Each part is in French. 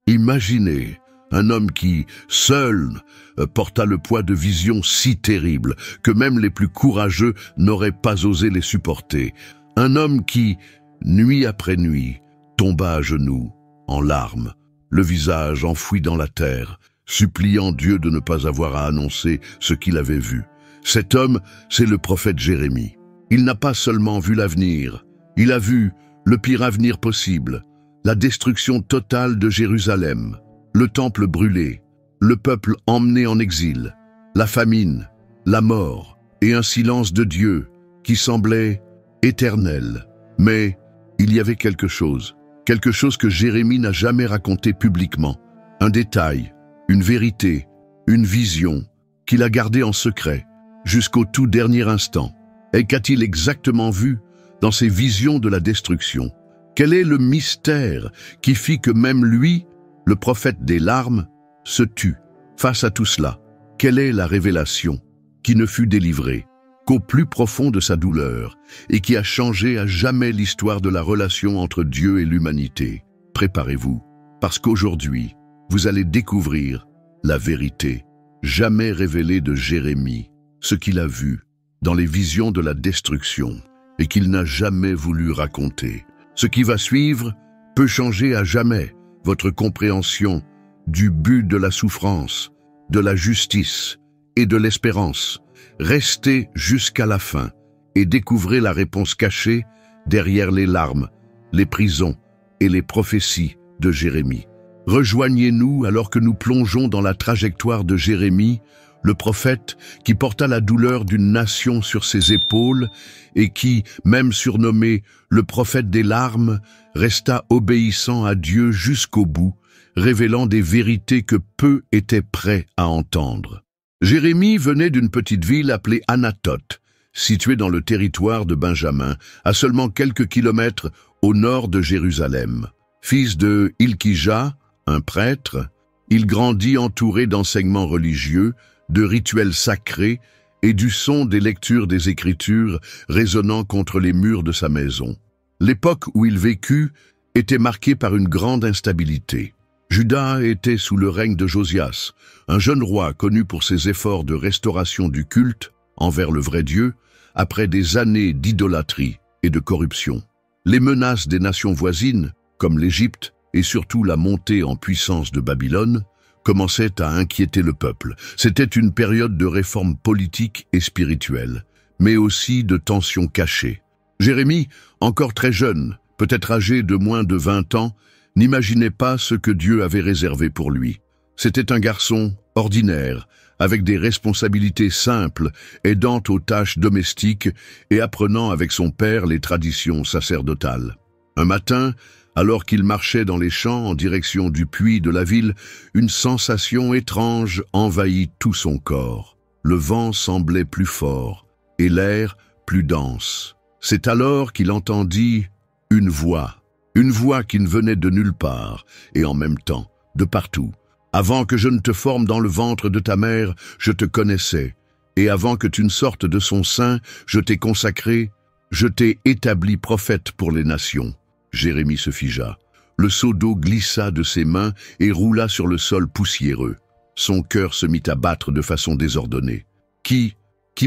Imaginez un homme qui, seul, porta le poids de visions si terribles que même les plus courageux n'auraient pas osé les supporter. Un homme qui, nuit après nuit, tomba à genoux, en larmes, le visage enfoui dans la terre, suppliant Dieu de ne pas avoir à annoncer ce qu'il avait vu. Cet homme, c'est le prophète Jérémie. Il n'a pas seulement vu l'avenir, il a vu le pire avenir possible, la destruction totale de Jérusalem, le temple brûlé, le peuple emmené en exil, la famine, la mort et un silence de Dieu qui semblait éternel. Mais il y avait quelque chose que Jérémie n'a jamais raconté publiquement, un détail, une vérité, une vision qu'il a gardée en secret jusqu'au tout dernier instant. Et qu'a-t-il exactement vu dans ces visions de la destruction? Quel est le mystère qui fit que même lui, le prophète des larmes, se tue face à tout cela? Quelle est la révélation qui ne fut délivrée qu'au plus profond de sa douleur et qui a changé à jamais l'histoire de la relation entre Dieu et l'humanité? Préparez-vous, parce qu'aujourd'hui, vous allez découvrir la vérité jamais révélée de Jérémie, ce qu'il a vu dans les visions de la destruction et qu'il n'a jamais voulu raconter. Ce qui va suivre peut changer à jamais votre compréhension du but de la souffrance, de la justice et de l'espérance. Restez jusqu'à la fin et découvrez la réponse cachée derrière les larmes, les prisons et les prophéties de Jérémie. Rejoignez-nous alors que nous plongeons dans la trajectoire de Jérémie, le prophète qui porta la douleur d'une nation sur ses épaules et qui, même surnommé le prophète des larmes, resta obéissant à Dieu jusqu'au bout, révélant des vérités que peu étaient prêts à entendre. Jérémie venait d'une petite ville appelée Anathoth, située dans le territoire de Benjamin, à seulement quelques kilomètres au nord de Jérusalem. Fils de Hilkija, un prêtre, il grandit entouré d'enseignements religieux, de rituels sacrés et du son des lectures des Écritures résonnant contre les murs de sa maison. L'époque où il vécut était marquée par une grande instabilité. Juda était sous le règne de Josias, un jeune roi connu pour ses efforts de restauration du culte envers le vrai Dieu, après des années d'idolâtrie et de corruption. Les menaces des nations voisines, comme l'Égypte et surtout la montée en puissance de Babylone, commençait à inquiéter le peuple. C'était une période de réformes politiques et spirituelles, mais aussi de tensions cachées. Jérémie, encore très jeune, peut-être âgé de moins de 20 ans, n'imaginait pas ce que Dieu avait réservé pour lui. C'était un garçon ordinaire, avec des responsabilités simples, aidant aux tâches domestiques et apprenant avec son père les traditions sacerdotales. Un matin, alors qu'il marchait dans les champs en direction du puits de la ville, une sensation étrange envahit tout son corps. Le vent semblait plus fort et l'air plus dense. C'est alors qu'il entendit une voix qui ne venait de nulle part et en même temps de partout. Avant que je ne te forme dans le ventre de ta mère, je te connaissais, et avant que tu ne sortes de son sein, je t'ai consacré, je t'ai établi prophète pour les nations. Jérémie se figea. Le seau d'eau glissa de ses mains et roula sur le sol poussiéreux. Son cœur se mit à battre de façon désordonnée. « Qui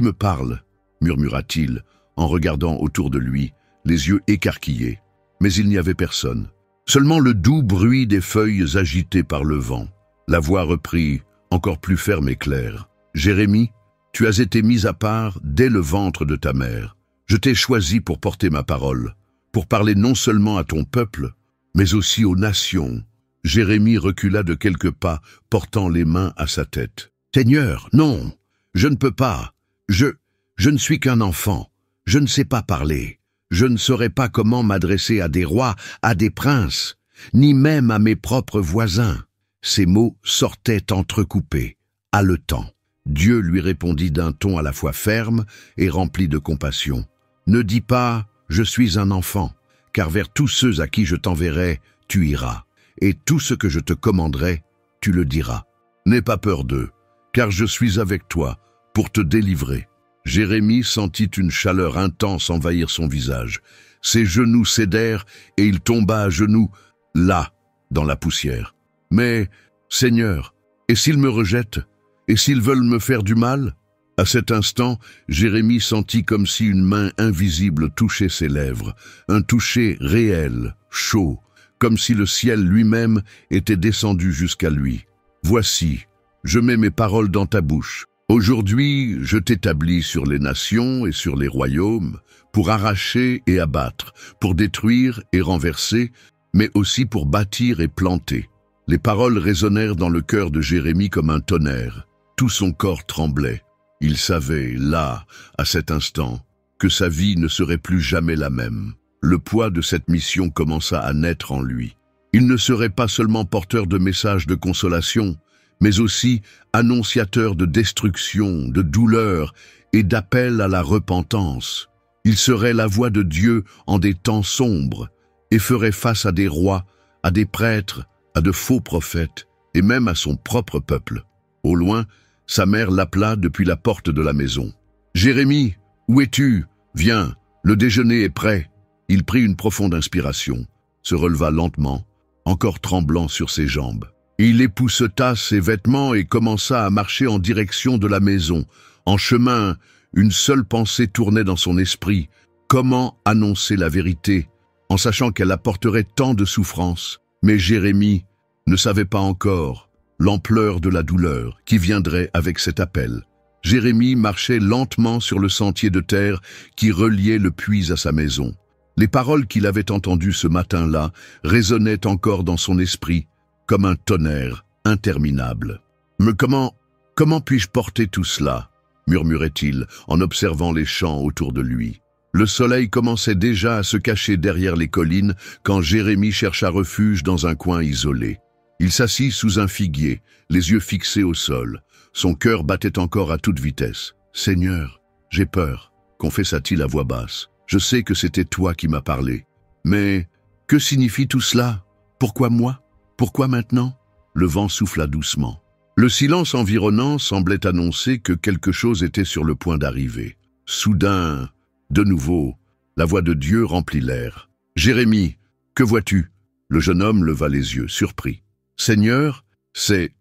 me parle ?» murmura-t-il, en regardant autour de lui, les yeux écarquillés. Mais il n'y avait personne. Seulement le doux bruit des feuilles agitées par le vent. La voix reprit, encore plus ferme et claire. « Jérémie, tu as été mis à part dès le ventre de ta mère. Je t'ai choisi pour porter ma parole, pour parler non seulement à ton peuple, mais aussi aux nations. » Jérémie recula de quelques pas, portant les mains à sa tête. « Seigneur, non, je ne peux pas. Je ne suis qu'un enfant. Je ne sais pas parler. Je ne saurais pas comment m'adresser à des rois, à des princes, ni même à mes propres voisins. » Ces mots sortaient entrecoupés, haletants. Dieu lui répondit d'un ton à la fois ferme et rempli de compassion. « Ne dis pas « Je suis un enfant », car vers tous ceux à qui je t'enverrai, tu iras. Et tout ce que je te commanderai, tu le diras. N'aie pas peur d'eux, car je suis avec toi pour te délivrer. » Jérémie sentit une chaleur intense envahir son visage. Ses genoux cédèrent et il tomba à genoux, là, dans la poussière. Mais, Seigneur, et s'ils me rejettent? Et s'ils veulent me faire du mal? À cet instant, Jérémie sentit comme si une main invisible touchait ses lèvres, un toucher réel, chaud, comme si le ciel lui-même était descendu jusqu'à lui. « Voici, je mets mes paroles dans ta bouche. Aujourd'hui, je t'établis sur les nations et sur les royaumes, pour arracher et abattre, pour détruire et renverser, mais aussi pour bâtir et planter. » Les paroles résonnèrent dans le cœur de Jérémie comme un tonnerre. Tout son corps tremblait. Il savait, là, à cet instant, que sa vie ne serait plus jamais la même. Le poids de cette mission commença à naître en lui. Il ne serait pas seulement porteur de messages de consolation, mais aussi annonciateur de destruction, de douleur et d'appel à la repentance. Il serait la voix de Dieu en des temps sombres et ferait face à des rois, à des prêtres, à de faux prophètes et même à son propre peuple. Au loin, sa mère l'appela depuis la porte de la maison. « Jérémie, où es-tu? Viens, le déjeuner est prêt. » Il prit une profonde inspiration, se releva lentement, encore tremblant sur ses jambes. Il épousseta ses vêtements et commença à marcher en direction de la maison. En chemin, une seule pensée tournait dans son esprit. Comment annoncer la vérité, en sachant qu'elle apporterait tant de souffrance? Mais Jérémie ne savait pas encore l'ampleur de la douleur qui viendrait avec cet appel. Jérémie marchait lentement sur le sentier de terre qui reliait le puits à sa maison. Les paroles qu'il avait entendues ce matin-là résonnaient encore dans son esprit comme un tonnerre interminable. « Mais comment puis-je porter tout cela ?» murmurait-il en observant les champs autour de lui. Le soleil commençait déjà à se cacher derrière les collines quand Jérémie chercha refuge dans un coin isolé. Il s'assit sous un figuier, les yeux fixés au sol. Son cœur battait encore à toute vitesse. « Seigneur, j'ai peur, » confessa-t-il à voix basse. « Je sais que c'était toi qui m'as parlé. Mais que signifie tout cela? Pourquoi moi? Pourquoi maintenant ?» Le vent souffla doucement. Le silence environnant semblait annoncer que quelque chose était sur le point d'arriver. Soudain, de nouveau, la voix de Dieu remplit l'air. « Jérémie, que vois-tu » Le jeune homme leva les yeux, surpris. « Seigneur, c'est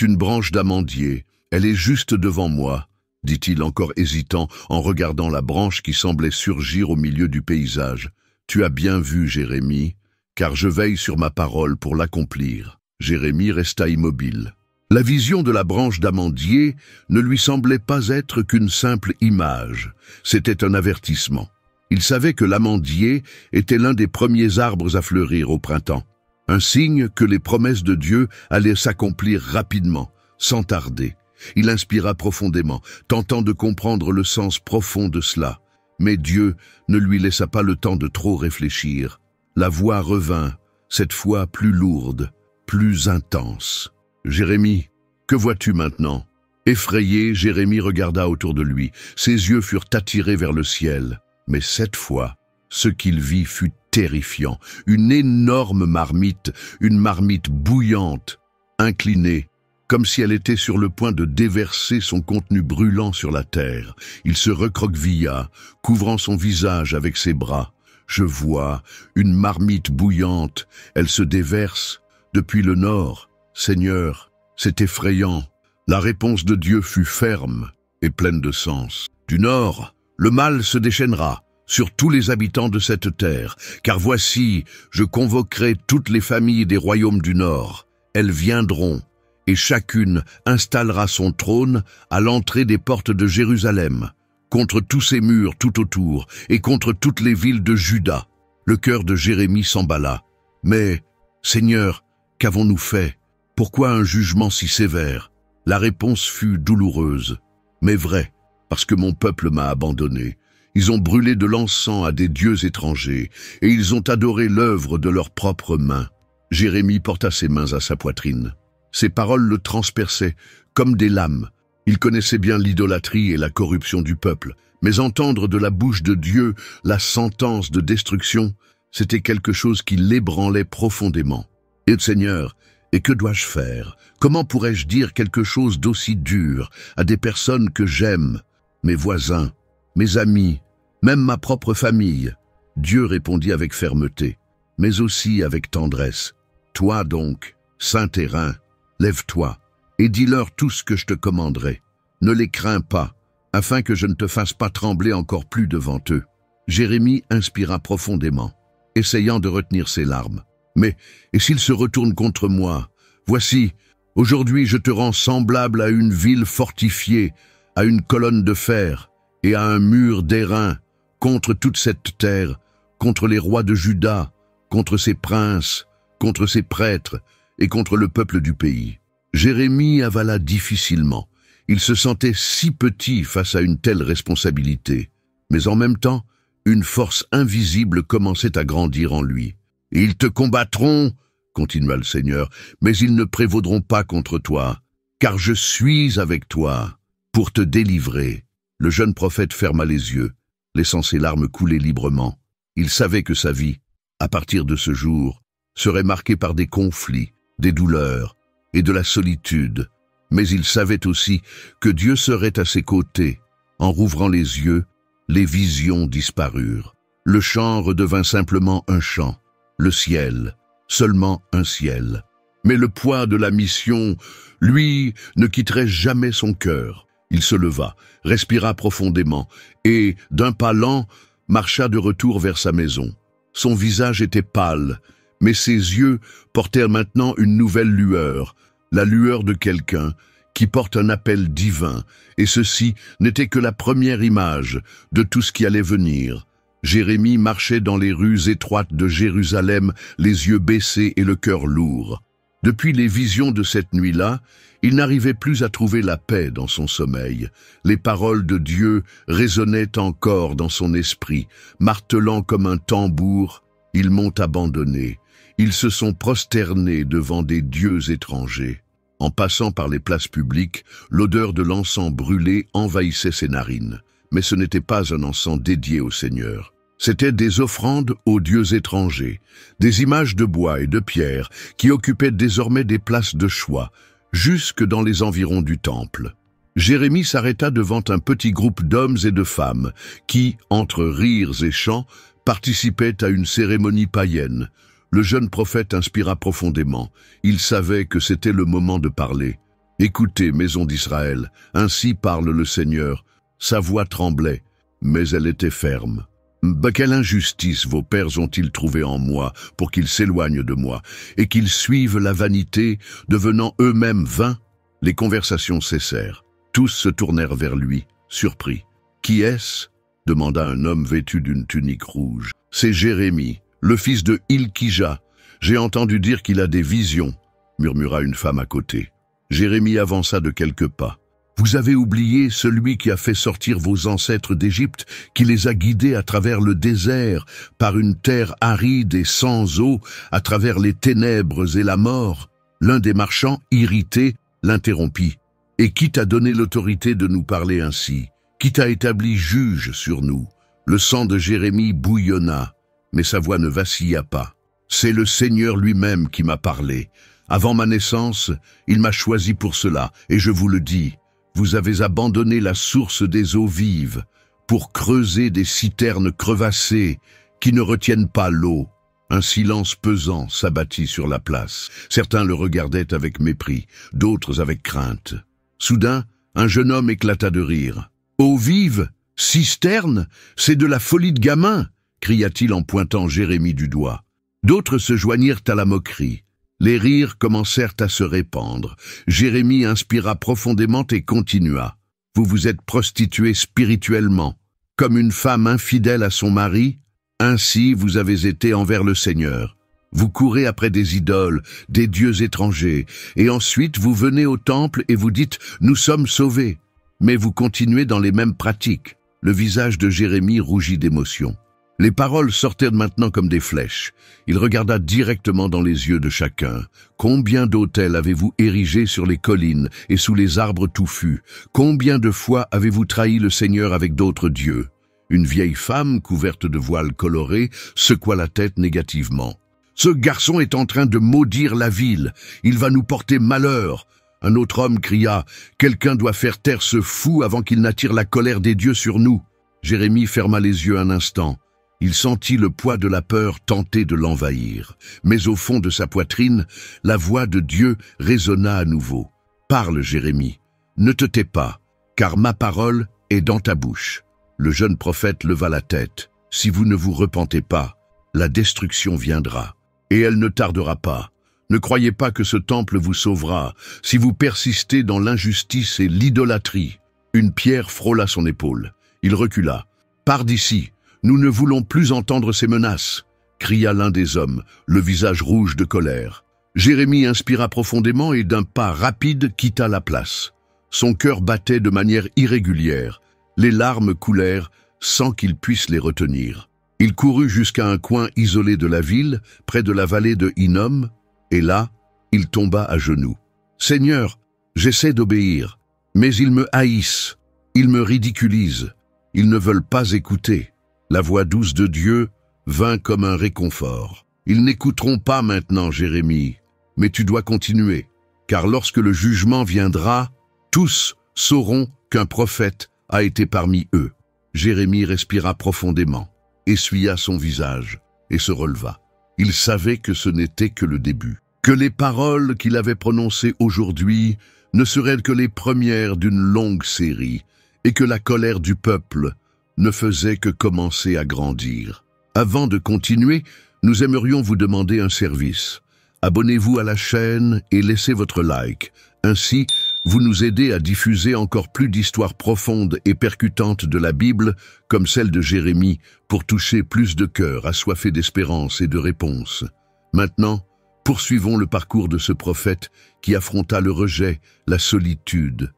une branche d'amandier. Elle est juste devant moi, » dit-il encore hésitant en regardant la branche qui semblait surgir au milieu du paysage. « Tu as bien vu, Jérémie, car je veille sur ma parole pour l'accomplir. » Jérémie resta immobile. La vision de la branche d'amandier ne lui semblait pas être qu'une simple image. C'était un avertissement. Il savait que l'amandier était l'un des premiers arbres à fleurir au printemps. Un signe que les promesses de Dieu allaient s'accomplir rapidement, sans tarder. Il inspira profondément, tentant de comprendre le sens profond de cela. Mais Dieu ne lui laissa pas le temps de trop réfléchir. La voix revint, cette fois plus lourde, plus intense. « Jérémie, que vois-tu maintenant ?» Effrayé, Jérémie regarda autour de lui. Ses yeux furent attirés vers le ciel. Mais cette fois, ce qu'il vit fut terrifiant. Une énorme marmite, une marmite bouillante, inclinée, comme si elle était sur le point de déverser son contenu brûlant sur la terre. Il se recroquevilla, couvrant son visage avec ses bras. « Je vois une marmite bouillante, elle se déverse depuis le nord. Seigneur, c'est effrayant. » La réponse de Dieu fut ferme et pleine de sens. « Du nord, le mal se déchaînera sur tous les habitants de cette terre, car voici, je convoquerai toutes les familles des royaumes du nord. Elles viendront, et chacune installera son trône à l'entrée des portes de Jérusalem, contre tous ses murs tout autour, et contre toutes les villes de Juda. » Le cœur de Jérémie s'emballa. « Mais, Seigneur, qu'avons-nous fait? Pourquoi un jugement si sévère ?» La réponse fut douloureuse, mais vraie, parce que mon peuple m'a abandonné. Ils ont brûlé de l'encens à des dieux étrangers, et ils ont adoré l'œuvre de leurs propres mains. Jérémie porta ses mains à sa poitrine. Ses paroles le transperçaient, comme des lames. Il connaissait bien l'idolâtrie et la corruption du peuple, mais entendre de la bouche de Dieu la sentence de destruction, c'était quelque chose qui l'ébranlait profondément. « Et Seigneur, et que dois-je faire? Comment pourrais-je dire quelque chose d'aussi dur à des personnes que j'aime, mes voisins, mes amis, même ma propre famille ?» Dieu répondit avec fermeté, mais aussi avec tendresse. « Toi donc, Saint Terrain, lève-toi, et dis-leur tout ce que je te commanderai. Ne les crains pas, afin que je ne te fasse pas trembler encore plus devant eux. » Jérémie inspira profondément, essayant de retenir ses larmes. « Mais, et s'ils se retournent contre moi? Voici, aujourd'hui je te rends semblable à une ville fortifiée, à une colonne de fer et à un mur d'airain, contre toute cette terre, contre les rois de Juda, contre ses princes, contre ses prêtres et contre le peuple du pays. » Jérémie avala difficilement. Il se sentait si petit face à une telle responsabilité. Mais en même temps, une force invisible commençait à grandir en lui. « Ils te combattront, » continua le Seigneur, « mais ils ne prévaudront pas contre toi, car je suis avec toi pour te délivrer. » Le jeune prophète ferma les yeux, laissant ses larmes couler librement. Il savait que sa vie, à partir de ce jour, serait marquée par des conflits, des douleurs et de la solitude. Mais il savait aussi que Dieu serait à ses côtés. En rouvrant les yeux, les visions disparurent. Le chant redevint simplement un chant. Le ciel, seulement un ciel. Mais le poids de la mission, lui, ne quitterait jamais son cœur. Il se leva, respira profondément et, d'un pas lent, marcha de retour vers sa maison. Son visage était pâle, mais ses yeux portèrent maintenant une nouvelle lueur, la lueur de quelqu'un qui porte un appel divin, et ceci n'était que la première image de tout ce qui allait venir. Jérémie marchait dans les rues étroites de Jérusalem, les yeux baissés et le cœur lourd. Depuis les visions de cette nuit-là, il n'arrivait plus à trouver la paix dans son sommeil. Les paroles de Dieu résonnaient encore dans son esprit, martelant comme un tambour. Ils m'ont abandonné. Ils se sont prosternés devant des dieux étrangers. En passant par les places publiques, l'odeur de l'encens brûlé envahissait ses narines. Mais ce n'était pas un encens dédié au Seigneur. C'étaient des offrandes aux dieux étrangers, des images de bois et de pierre qui occupaient désormais des places de choix, jusque dans les environs du temple. Jérémie s'arrêta devant un petit groupe d'hommes et de femmes qui, entre rires et chants, participaient à une cérémonie païenne. Le jeune prophète inspira profondément. Il savait que c'était le moment de parler. « Écoutez, maison d'Israël, ainsi parle le Seigneur. » Sa voix tremblait, mais elle était ferme. « Quelle injustice vos pères ont-ils trouvé en moi pour qu'ils s'éloignent de moi et qu'ils suivent la vanité, devenant eux-mêmes vains ?» Les conversations cessèrent. Tous se tournèrent vers lui, surpris. « Qui est-ce » demanda un homme vêtu d'une tunique rouge. « C'est Jérémie, le fils de Hilkija. J'ai entendu dire qu'il a des visions, » murmura une femme à côté. Jérémie avança de quelques pas. « Vous avez oublié celui qui a fait sortir vos ancêtres d'Égypte, qui les a guidés à travers le désert, par une terre aride et sans eau, à travers les ténèbres et la mort. » L'un des marchands, irrité, l'interrompit. « Et qui t'a donné l'autorité de nous parler ainsi? Qui t'a établi juge sur nous ?» Le sang de Jérémie bouillonna, mais sa voix ne vacilla pas. « C'est le Seigneur lui-même qui m'a parlé. Avant ma naissance, il m'a choisi pour cela, et je vous le dis. Vous avez abandonné la source des eaux vives pour creuser des citernes crevassées qui ne retiennent pas l'eau. » Un silence pesant s'abattit sur la place. Certains le regardaient avec mépris, d'autres avec crainte. Soudain, un jeune homme éclata de rire. « Eau vive? Cisterne? C'est de la folie de gamin !» cria-t-il en pointant Jérémie du doigt. D'autres se joignirent à la moquerie. Les rires commencèrent à se répandre. Jérémie inspira profondément et continua. « Vous vous êtes prostitué spirituellement. Comme une femme infidèle à son mari, ainsi vous avez été envers le Seigneur. Vous courez après des idoles, des dieux étrangers, et ensuite vous venez au temple et vous dites « Nous sommes sauvés ». Mais vous continuez dans les mêmes pratiques. » Le visage de Jérémie rougit d'émotion. Les paroles sortaient maintenant comme des flèches. Il regarda directement dans les yeux de chacun. « Combien d'autels avez-vous érigés sur les collines et sous les arbres touffus? Combien de fois avez-vous trahi le Seigneur avec d'autres dieux ?» Une vieille femme, couverte de voiles colorés, secoua la tête négativement. « Ce garçon est en train de maudire la ville. Il va nous porter malheur. » Un autre homme cria « Quelqu'un doit faire taire ce fou avant qu'il n'attire la colère des dieux sur nous. » Jérémie ferma les yeux un instant. Il sentit le poids de la peur tenter de l'envahir. Mais au fond de sa poitrine, la voix de Dieu résonna à nouveau. « Parle, Jérémie, ne te tais pas, car ma parole est dans ta bouche. » Le jeune prophète leva la tête. « Si vous ne vous repentez pas, la destruction viendra, et elle ne tardera pas. Ne croyez pas que ce temple vous sauvera, si vous persistez dans l'injustice et l'idolâtrie. » Une pierre frôla son épaule. Il recula. « Pars d'ici. Nous ne voulons plus entendre ces menaces, » cria l'un des hommes, le visage rouge de colère. Jérémie inspira profondément et d'un pas rapide quitta la place. Son cœur battait de manière irrégulière. Les larmes coulèrent sans qu'il puisse les retenir. Il courut jusqu'à un coin isolé de la ville, près de la vallée de Hinnom, et là, il tomba à genoux. « Seigneur, j'essaie d'obéir, mais ils me haïssent, ils me ridiculisent, ils ne veulent pas écouter. » La voix douce de Dieu vint comme un réconfort. « Ils n'écouteront pas maintenant, Jérémie, mais tu dois continuer, car lorsque le jugement viendra, tous sauront qu'un prophète a été parmi eux. » Jérémie respira profondément, essuya son visage et se releva. Il savait que ce n'était que le début, que les paroles qu'il avait prononcées aujourd'hui ne seraient que les premières d'une longue série, et que la colère du peuple ne faisait que commencer à grandir. Avant de continuer, nous aimerions vous demander un service. Abonnez-vous à la chaîne et laissez votre like. Ainsi, vous nous aidez à diffuser encore plus d'histoires profondes et percutantes de la Bible, comme celle de Jérémie, pour toucher plus de cœurs assoiffés d'espérance et de réponses. Maintenant, poursuivons le parcours de ce prophète qui affronta le rejet, la solitude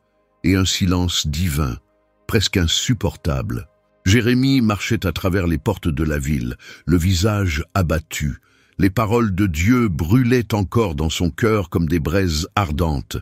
et un silence divin, presque insupportable. Jérémie marchait à travers les portes de la ville, le visage abattu. Les paroles de Dieu brûlaient encore dans son cœur comme des braises ardentes.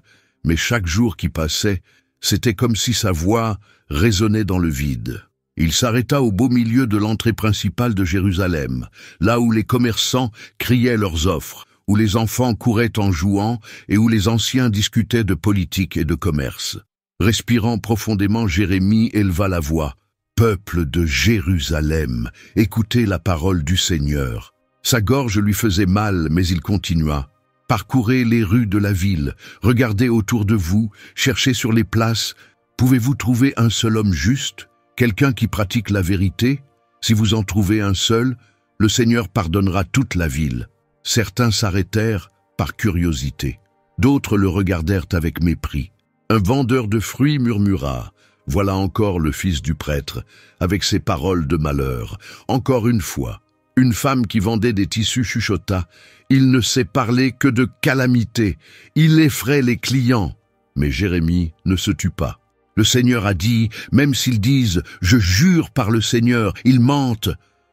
Mais chaque jour qui passait, c'était comme si sa voix résonnait dans le vide. Il s'arrêta au beau milieu de l'entrée principale de Jérusalem, là où les commerçants criaient leurs offres, où les enfants couraient en jouant et où les anciens discutaient de politique et de commerce. Respirant profondément, Jérémie éleva la voix. « Peuple de Jérusalem, écoutez la parole du Seigneur. » Sa gorge lui faisait mal, mais il continua. « Parcourez les rues de la ville, regardez autour de vous, cherchez sur les places. Pouvez-vous trouver un seul homme juste, quelqu'un qui pratique la vérité? Si vous en trouvez un seul, le Seigneur pardonnera toute la ville. » Certains s'arrêtèrent par curiosité. D'autres le regardèrent avec mépris. Un vendeur de fruits murmura. « Voilà encore le fils du prêtre, avec ses paroles de malheur. Encore une fois. » Une femme qui vendait des tissus chuchota. « Il ne sait parler que de calamité. Il effraie les clients. » Mais Jérémie ne se tut pas. Le Seigneur a dit, même s'ils disent « Je jure par le Seigneur », ils mentent.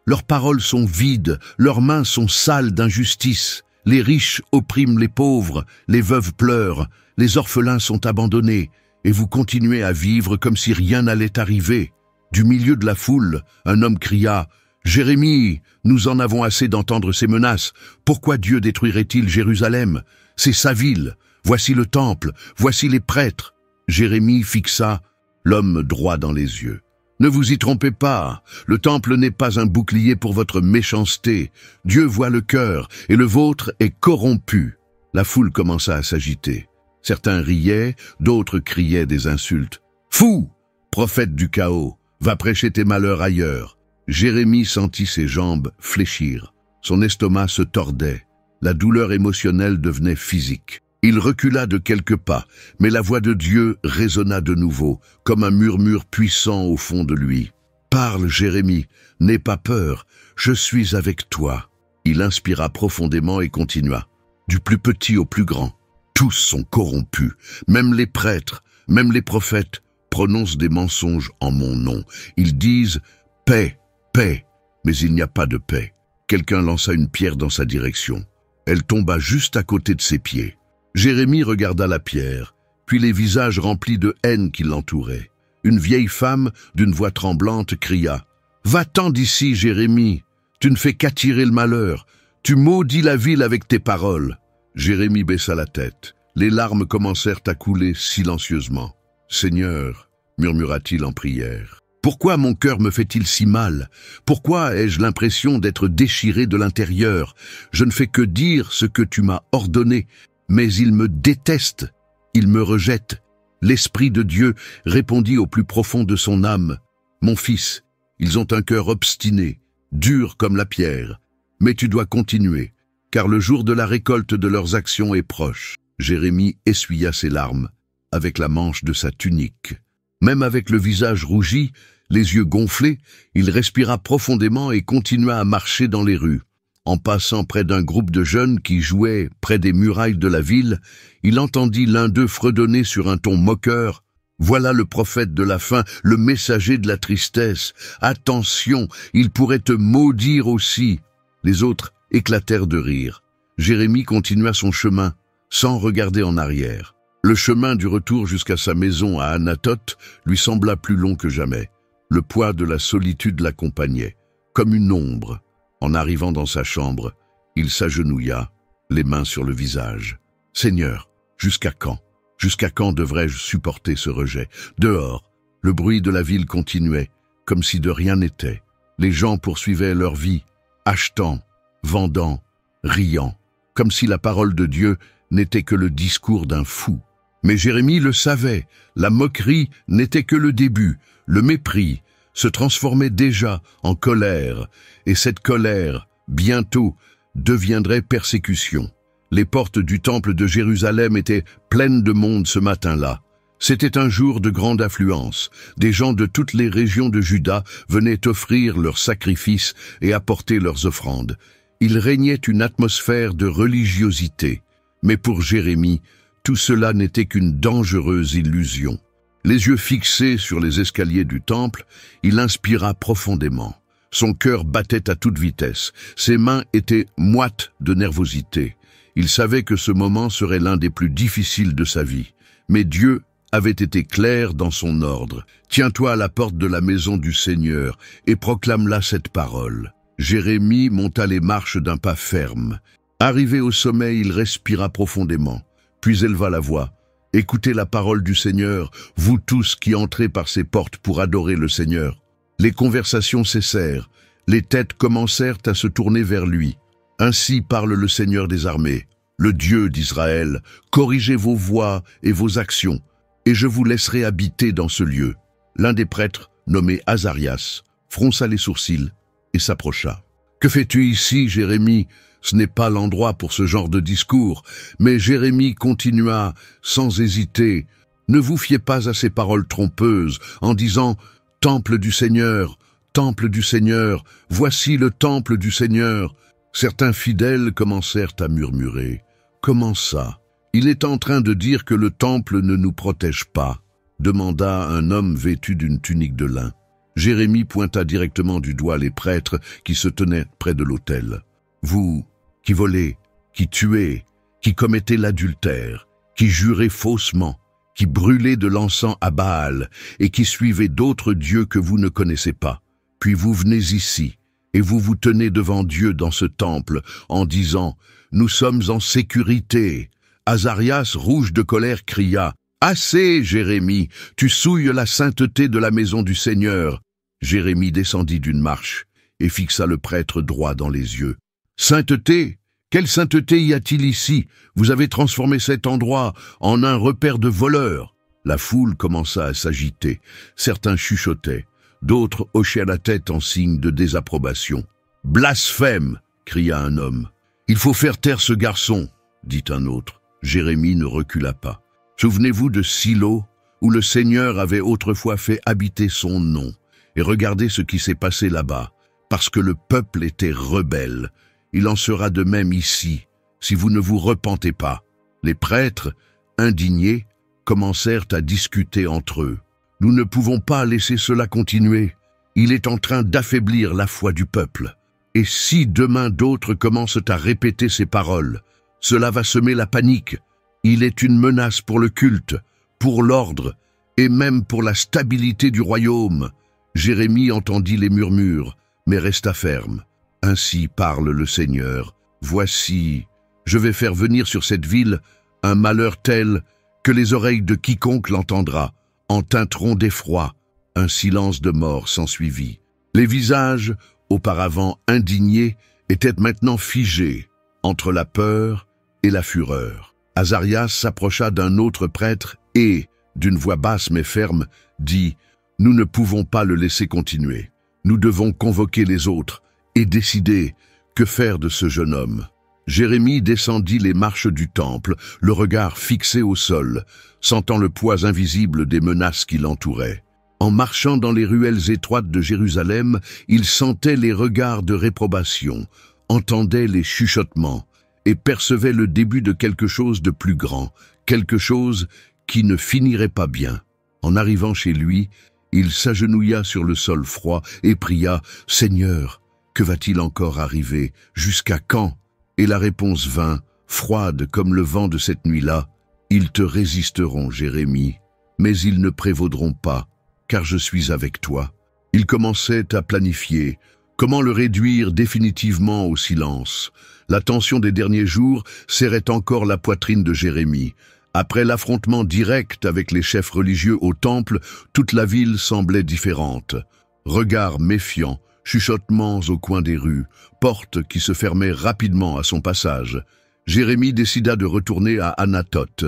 Leurs paroles sont vides, leurs mains sont sales d'injustice. Les riches oppriment les pauvres, les veuves pleurent, les orphelins sont abandonnés, et vous continuez à vivre comme si rien n'allait arriver. Du milieu de la foule, un homme cria « Jérémie, nous en avons assez d'entendre ces menaces. Pourquoi Dieu détruirait-il Jérusalem? C'est sa ville. Voici le temple, voici les prêtres. » Jérémie fixa l'homme droit dans les yeux. « Ne vous y trompez pas, le temple n'est pas un bouclier pour votre méchanceté. Dieu voit le cœur, et le vôtre est corrompu. » La foule commença à s'agiter. Certains riaient, d'autres criaient des insultes. « Fou, prophète du chaos, va prêcher tes malheurs ailleurs. » Jérémie sentit ses jambes fléchir. Son estomac se tordait. La douleur émotionnelle devenait physique. Il recula de quelques pas, mais la voix de Dieu résonna de nouveau, comme un murmure puissant au fond de lui. « Parle, Jérémie, n'aie pas peur, je suis avec toi. » Il inspira profondément et continua. « Du plus petit au plus grand, tous sont corrompus, même les prêtres, même les prophètes prononcent des mensonges en mon nom. Ils disent « paix, paix », mais il n'y a pas de paix. » Quelqu'un lança une pierre dans sa direction. Elle tomba juste à côté de ses pieds. Jérémie regarda la pierre, puis les visages remplis de haine qui l'entouraient. Une vieille femme, d'une voix tremblante, cria « Va-t'en d'ici, Jérémie, tu ne fais qu'attirer le malheur, tu maudis la ville avec tes paroles. » Jérémie baissa la tête. Les larmes commencèrent à couler silencieusement. « Seigneur, » murmura-t-il en prière, « Pourquoi mon cœur me fait-il si mal? Pourquoi ai-je l'impression d'être déchiré de l'intérieur? Je ne fais que dire ce que tu m'as ordonné, mais ils me détestent, ils me rejettent. L'Esprit de Dieu répondit au plus profond de son âme. Mon fils, ils ont un cœur obstiné, dur comme la pierre. Mais tu dois continuer, car le jour de la récolte de leurs actions est proche. Jérémie essuya ses larmes avec la manche de sa tunique. Même avec le visage rougi, les yeux gonflés, il respira profondément et continua à marcher dans les rues. En passant près d'un groupe de jeunes qui jouaient près des murailles de la ville, il entendit l'un d'eux fredonner sur un ton moqueur. « Voilà le prophète de la fin, le messager de la tristesse. Attention, il pourrait te maudire aussi. » Les autres éclatèrent de rire. Jérémie continua son chemin, sans regarder en arrière. Le chemin du retour jusqu'à sa maison à Anathoth lui sembla plus long que jamais. Le poids de la solitude l'accompagnait, comme une ombre. En arrivant dans sa chambre, il s'agenouilla, les mains sur le visage. « Seigneur, jusqu'à quand? Jusqu'à quand devrais-je supporter ce rejet? » Dehors, le bruit de la ville continuait, comme si de rien n'était. Les gens poursuivaient leur vie, achetant, vendant, riant, comme si la parole de Dieu n'était que le discours d'un fou. Mais Jérémie le savait, la moquerie n'était que le début, le mépris se transformait déjà en colère, et cette colère, bientôt, deviendrait persécution. Les portes du temple de Jérusalem étaient pleines de monde ce matin-là. C'était un jour de grande affluence. Des gens de toutes les régions de Juda venaient offrir leurs sacrifices et apporter leurs offrandes. Il régnait une atmosphère de religiosité. Mais pour Jérémie, tout cela n'était qu'une dangereuse illusion. Les yeux fixés sur les escaliers du temple, il inspira profondément. Son cœur battait à toute vitesse. Ses mains étaient moites de nervosité. Il savait que ce moment serait l'un des plus difficiles de sa vie. Mais Dieu avait été clair dans son ordre. « Tiens-toi à la porte de la maison du Seigneur et proclame-la cette parole. » Jérémie monta les marches d'un pas ferme. Arrivé au sommet, il respira profondément, puis éleva la voix. « Écoutez la parole du Seigneur, vous tous qui entrez par ces portes pour adorer le Seigneur. » Les conversations cessèrent, les têtes commencèrent à se tourner vers lui. « Ainsi parle le Seigneur des armées, le Dieu d'Israël. Corrigez vos voies et vos actions, et je vous laisserai habiter dans ce lieu. » L'un des prêtres, nommé Azarias, fronça les sourcils et s'approcha. « Que fais-tu ici, Jérémie ? Ce n'est pas l'endroit pour ce genre de discours. » Mais Jérémie continua, sans hésiter. « Ne vous fiez pas à ces paroles trompeuses, en disant « Temple du Seigneur, temple du Seigneur, voici le temple du Seigneur. » Certains fidèles commencèrent à murmurer. « Comment ça? Il est en train de dire que le temple ne nous protège pas, » demanda un homme vêtu d'une tunique de lin. Jérémie pointa directement du doigt les prêtres qui se tenaient près de l'autel. « Vous, qui volez, qui tuez, qui commettez l'adultère, qui jurez faussement, qui brûlez de l'encens à Baal et qui suivez d'autres dieux que vous ne connaissez pas. Puis vous venez ici et vous vous tenez devant Dieu dans ce temple en disant « Nous sommes en sécurité ». Azarias, rouge de colère, cria « Assez, Jérémie, tu souilles la sainteté de la maison du Seigneur. » Jérémie descendit d'une marche et fixa le prêtre droit dans les yeux. « Sainteté? Quelle sainteté y a-t-il ici? Vous avez transformé cet endroit en un repère de voleurs. » La foule commença à s'agiter. Certains chuchotaient, d'autres hochaient la tête en signe de désapprobation. « Blasphème !» cria un homme. « Il faut faire taire ce garçon !» dit un autre. Jérémie ne recula pas. « Souvenez-vous de Silo, où le Seigneur avait autrefois fait habiter son nom. Et regardez ce qui s'est passé là-bas, parce que le peuple était rebelle. Il en sera de même ici, si vous ne vous repentez pas. » Les prêtres, indignés, commencèrent à discuter entre eux. « Nous ne pouvons pas laisser cela continuer. Il est en train d'affaiblir la foi du peuple. Et si demain d'autres commencent à répéter ces paroles, cela va semer la panique. Il est une menace pour le culte, pour l'ordre et même pour la stabilité du royaume. » Jérémie entendit les murmures, mais resta ferme. « Ainsi parle le Seigneur. Voici, je vais faire venir sur cette ville un malheur tel que les oreilles de quiconque l'entendra en teinteront d'effroi. Un silence de mort s'ensuivit. Les visages, auparavant indignés, étaient maintenant figés entre la peur et la fureur. Azarias s'approcha d'un autre prêtre et, d'une voix basse mais ferme, dit « Nous ne pouvons pas le laisser continuer. Nous devons convoquer les autres et décider que faire de ce jeune homme. » Jérémie descendit les marches du temple, le regard fixé au sol, sentant le poids invisible des menaces qui l'entouraient. En marchant dans les ruelles étroites de Jérusalem, il sentait les regards de réprobation, entendait les chuchotements et percevait le début de quelque chose de plus grand, quelque chose qui ne finirait pas bien. En arrivant chez lui, il s'agenouilla sur le sol froid et pria « Seigneur, que va-t-il encore arriver? Jusqu'à quand ?» Et la réponse vint, froide comme le vent de cette nuit-là, « Ils te résisteront, Jérémie, mais ils ne prévaudront pas, car je suis avec toi. » Il commençait à planifier. Comment le réduire définitivement au silence? La tension des derniers jours serrait encore la poitrine de Jérémie. Après l'affrontement direct avec les chefs religieux au temple, toute la ville semblait différente. Regards méfiants, chuchotements au coin des rues, portes qui se fermaient rapidement à son passage. Jérémie décida de retourner à Anathoth.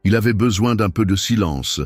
Il avait besoin d'un peu de silence,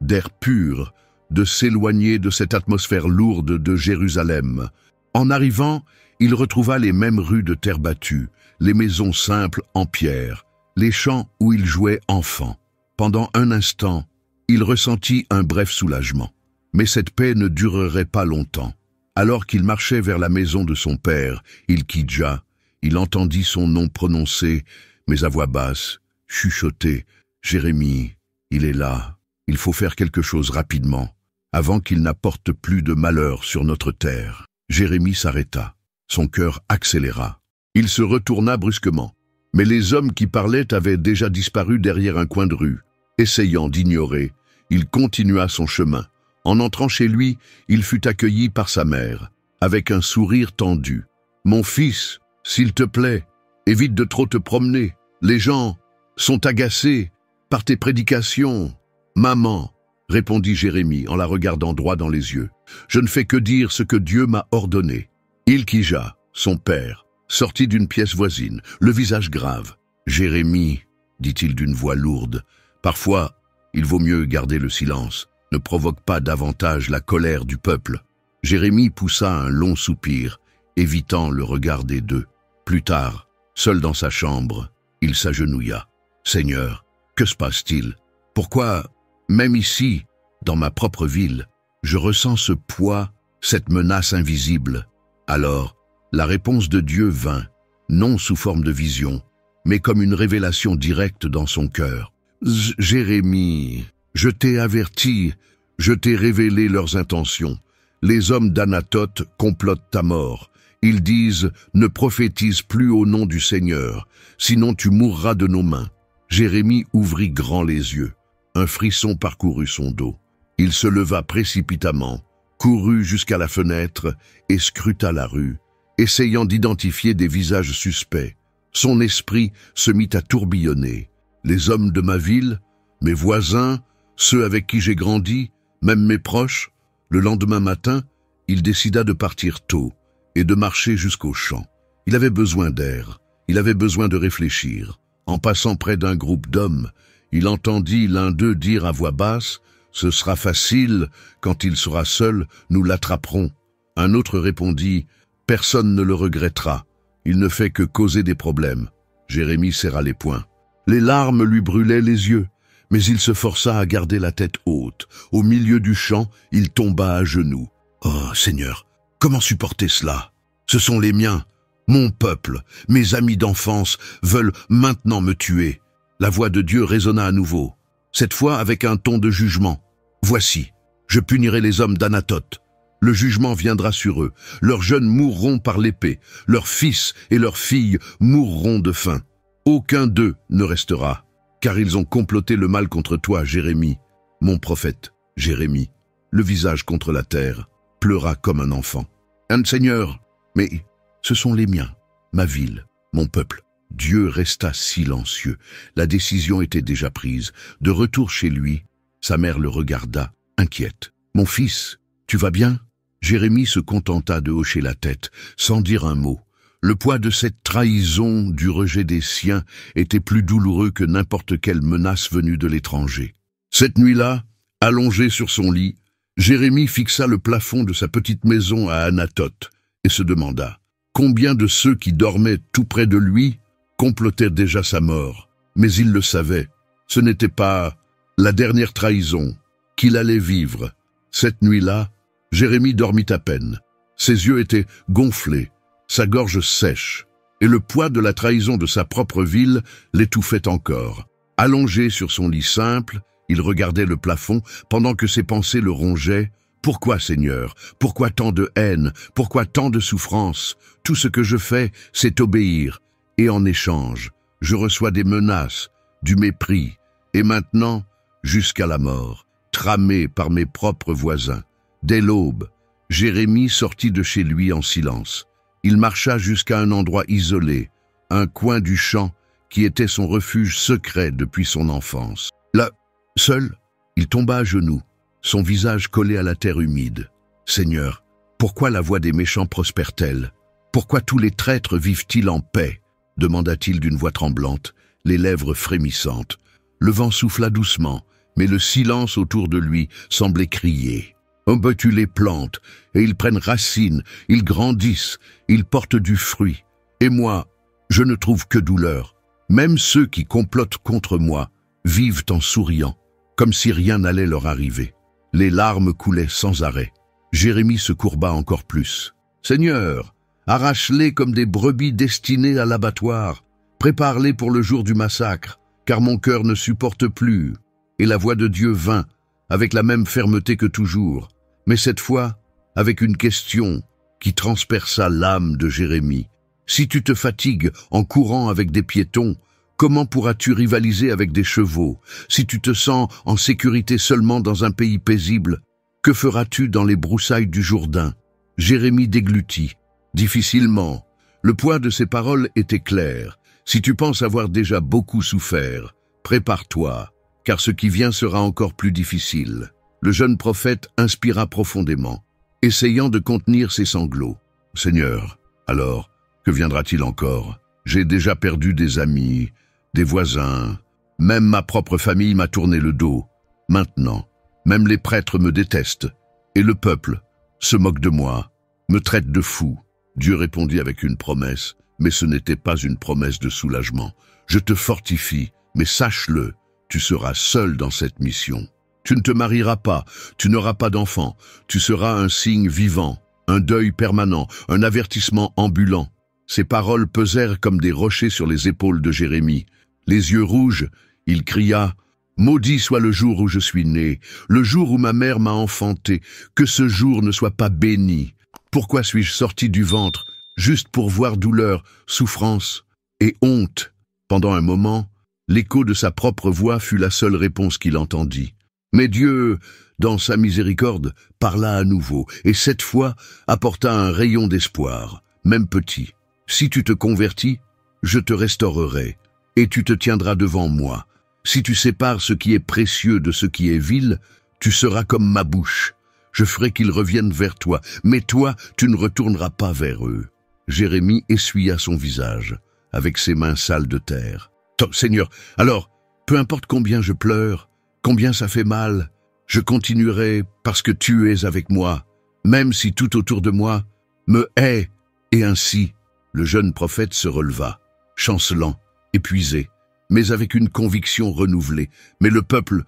d'air pur, de s'éloigner de cette atmosphère lourde de Jérusalem. En arrivant, il retrouva les mêmes rues de terre battue, les maisons simples en pierre, les champs où il jouait enfant. Pendant un instant, il ressentit un bref soulagement. Mais cette paix ne durerait pas longtemps. Alors qu'il marchait vers la maison de son père, Hilkidja, il entendit son nom prononcé, mais à voix basse, chuchoté. « Jérémie, il est là. Il faut faire quelque chose rapidement, avant qu'il n'apporte plus de malheur sur notre terre. » Jérémie s'arrêta. Son cœur accéléra. Il se retourna brusquement. Mais les hommes qui parlaient avaient déjà disparu derrière un coin de rue. Essayant d'ignorer, il continua son chemin. En entrant chez lui, il fut accueilli par sa mère, avec un sourire tendu. « Mon fils, s'il te plaît, évite de trop te promener. Les gens sont agacés par tes prédications. »« Maman, » répondit Jérémie en la regardant droit dans les yeux, « je ne fais que dire ce que Dieu m'a ordonné. » Hilkidja, son père, sortit d'une pièce voisine, le visage grave. « Jérémie, » dit-il d'une voix lourde, « parfois, il vaut mieux garder le silence. Ne provoque pas davantage la colère du peuple. » Jérémie poussa un long soupir, évitant le regard des deux. Plus tard, seul dans sa chambre, il s'agenouilla. « Seigneur, que se passe-t-il? Pourquoi, même ici, dans ma propre ville, je ressens ce poids, cette menace invisible? » Alors, la réponse de Dieu vint, non sous forme de vision, mais comme une révélation directe dans son cœur. « Jérémie, je t'ai averti, je t'ai révélé leurs intentions. Les hommes d'Anathoth complotent ta mort. Ils disent « Ne prophétise plus au nom du Seigneur, sinon tu mourras de nos mains. » Jérémie ouvrit grand les yeux. Un frisson parcourut son dos. Il se leva précipitamment, courut jusqu'à la fenêtre et scruta la rue, essayant d'identifier des visages suspects. Son esprit se mit à tourbillonner. Les hommes de ma ville, mes voisins, ceux avec qui j'ai grandi, même mes proches. Le lendemain matin, il décida de partir tôt et de marcher jusqu'au champ. Il avait besoin d'air, il avait besoin de réfléchir. En passant près d'un groupe d'hommes, il entendit l'un d'eux dire à voix basse « Ce sera facile, quand il sera seul, nous l'attraperons. » Un autre répondit « Personne ne le regrettera, il ne fait que causer des problèmes. » Jérémie serra les poings. Les larmes lui brûlaient les yeux, mais il se força à garder la tête haute. Au milieu du champ, il tomba à genoux. « Oh, Seigneur, comment supporter cela? Ce sont les miens, mon peuple, mes amis d'enfance veulent maintenant me tuer. » La voix de Dieu résonna à nouveau, cette fois avec un ton de jugement. « Voici, je punirai les hommes d'Anathoth. Le jugement viendra sur eux. Leurs jeunes mourront par l'épée. Leurs fils et leurs filles mourront de faim. Aucun d'eux ne restera, car ils ont comploté le mal contre toi, Jérémie. » Mon prophète, Jérémie, le visage contre la terre, pleura comme un enfant. « Un Seigneur, mais ce sont les miens, ma ville, mon peuple. » Dieu resta silencieux. La décision était déjà prise. De retour chez lui, sa mère le regarda, inquiète. « Mon fils, Tu vas bien ?» Jérémie se contenta de hocher la tête, sans dire un mot. Le poids de cette trahison du rejet des siens était plus douloureux que n'importe quelle menace venue de l'étranger. Cette nuit-là, allongé sur son lit, Jérémie fixa le plafond de sa petite maison à Anathoth et se demanda combien de ceux qui dormaient tout près de lui complotaient déjà sa mort. Mais il le savait, ce n'était pas la dernière trahison qu'il allait vivre. Cette nuit-là, Jérémie dormit à peine. Ses yeux étaient gonflés, sa gorge sèche, et le poids de la trahison de sa propre ville l'étouffait encore. Allongé sur son lit simple, il regardait le plafond pendant que ses pensées le rongeaient. « Pourquoi, Seigneur? Pourquoi tant de haine? Pourquoi tant de souffrance? Tout ce que je fais, c'est obéir. Et en échange, je reçois des menaces, du mépris, et maintenant, jusqu'à la mort, tramé par mes propres voisins. » Dès l'aube, Jérémie sortit de chez lui en silence. Il marcha jusqu'à un endroit isolé, un coin du champ qui était son refuge secret depuis son enfance. Là, seul, il tomba à genoux, son visage collé à la terre humide. « Seigneur, pourquoi la voix des méchants prospère-t-elle? Pourquoi tous les traîtres vivent-ils en paix ?» demanda-t-il d'une voix tremblante, les lèvres frémissantes. Le vent souffla doucement, mais le silence autour de lui semblait crier. « On tu les plantes, et ils prennent racine, ils grandissent, ils portent du fruit. Et moi, je ne trouve que douleur. Même ceux qui complotent contre moi vivent en souriant, comme si rien n'allait leur arriver. » Les larmes coulaient sans arrêt. Jérémie se courba encore plus. « Seigneur, arrache-les comme des brebis destinées à l'abattoir. Prépare-les pour le jour du massacre, car mon cœur ne supporte plus. » Et la voix de Dieu vint, avec la même fermeté que toujours, mais cette fois avec une question qui transperça l'âme de Jérémie. « Si tu te fatigues en courant avec des piétons, comment pourras-tu rivaliser avec des chevaux? Si tu te sens en sécurité seulement dans un pays paisible, que feras-tu dans les broussailles du Jourdain ?» Jérémie déglutit. Difficilement. Le poids de ses paroles était clair. « Si tu penses avoir déjà beaucoup souffert, prépare-toi, car ce qui vient sera encore plus difficile. » Le jeune prophète inspira profondément, essayant de contenir ses sanglots. « Seigneur, alors, que viendra-t-il encore? J'ai déjà perdu des amis, des voisins, même ma propre famille m'a tourné le dos. Maintenant, même les prêtres me détestent, et le peuple se moque de moi, me traite de fou. » Dieu répondit avec une promesse, mais ce n'était pas une promesse de soulagement. « Je te fortifie, mais sache-le, tu seras seul dans cette mission. Tu ne te marieras pas, tu n'auras pas d'enfant, tu seras un signe vivant, un deuil permanent, un avertissement ambulant. » Ces paroles pesèrent comme des rochers sur les épaules de Jérémie. Les yeux rouges, il cria « Maudit soit le jour où je suis né, le jour où ma mère m'a enfanté, que ce jour ne soit pas béni. Pourquoi suis-je sorti du ventre, juste pour voir douleur, souffrance et honte ?» Pendant un moment, l'écho de sa propre voix fut la seule réponse qu'il entendit. Mais Dieu, dans sa miséricorde, parla à nouveau, et cette fois apporta un rayon d'espoir, même petit. « Si tu te convertis, je te restaurerai, et tu te tiendras devant moi. Si tu sépares ce qui est précieux de ce qui est vil, tu seras comme ma bouche. Je ferai qu'ils reviennent vers toi, mais toi, tu ne retourneras pas vers eux. » Jérémie essuya son visage, avec ses mains sales de terre. « Seigneur, alors, peu importe combien je pleure, combien ça fait mal, je continuerai parce que tu es avec moi, même si tout autour de moi me hait. » Et ainsi, le jeune prophète se releva, chancelant, épuisé, mais avec une conviction renouvelée. Mais le peuple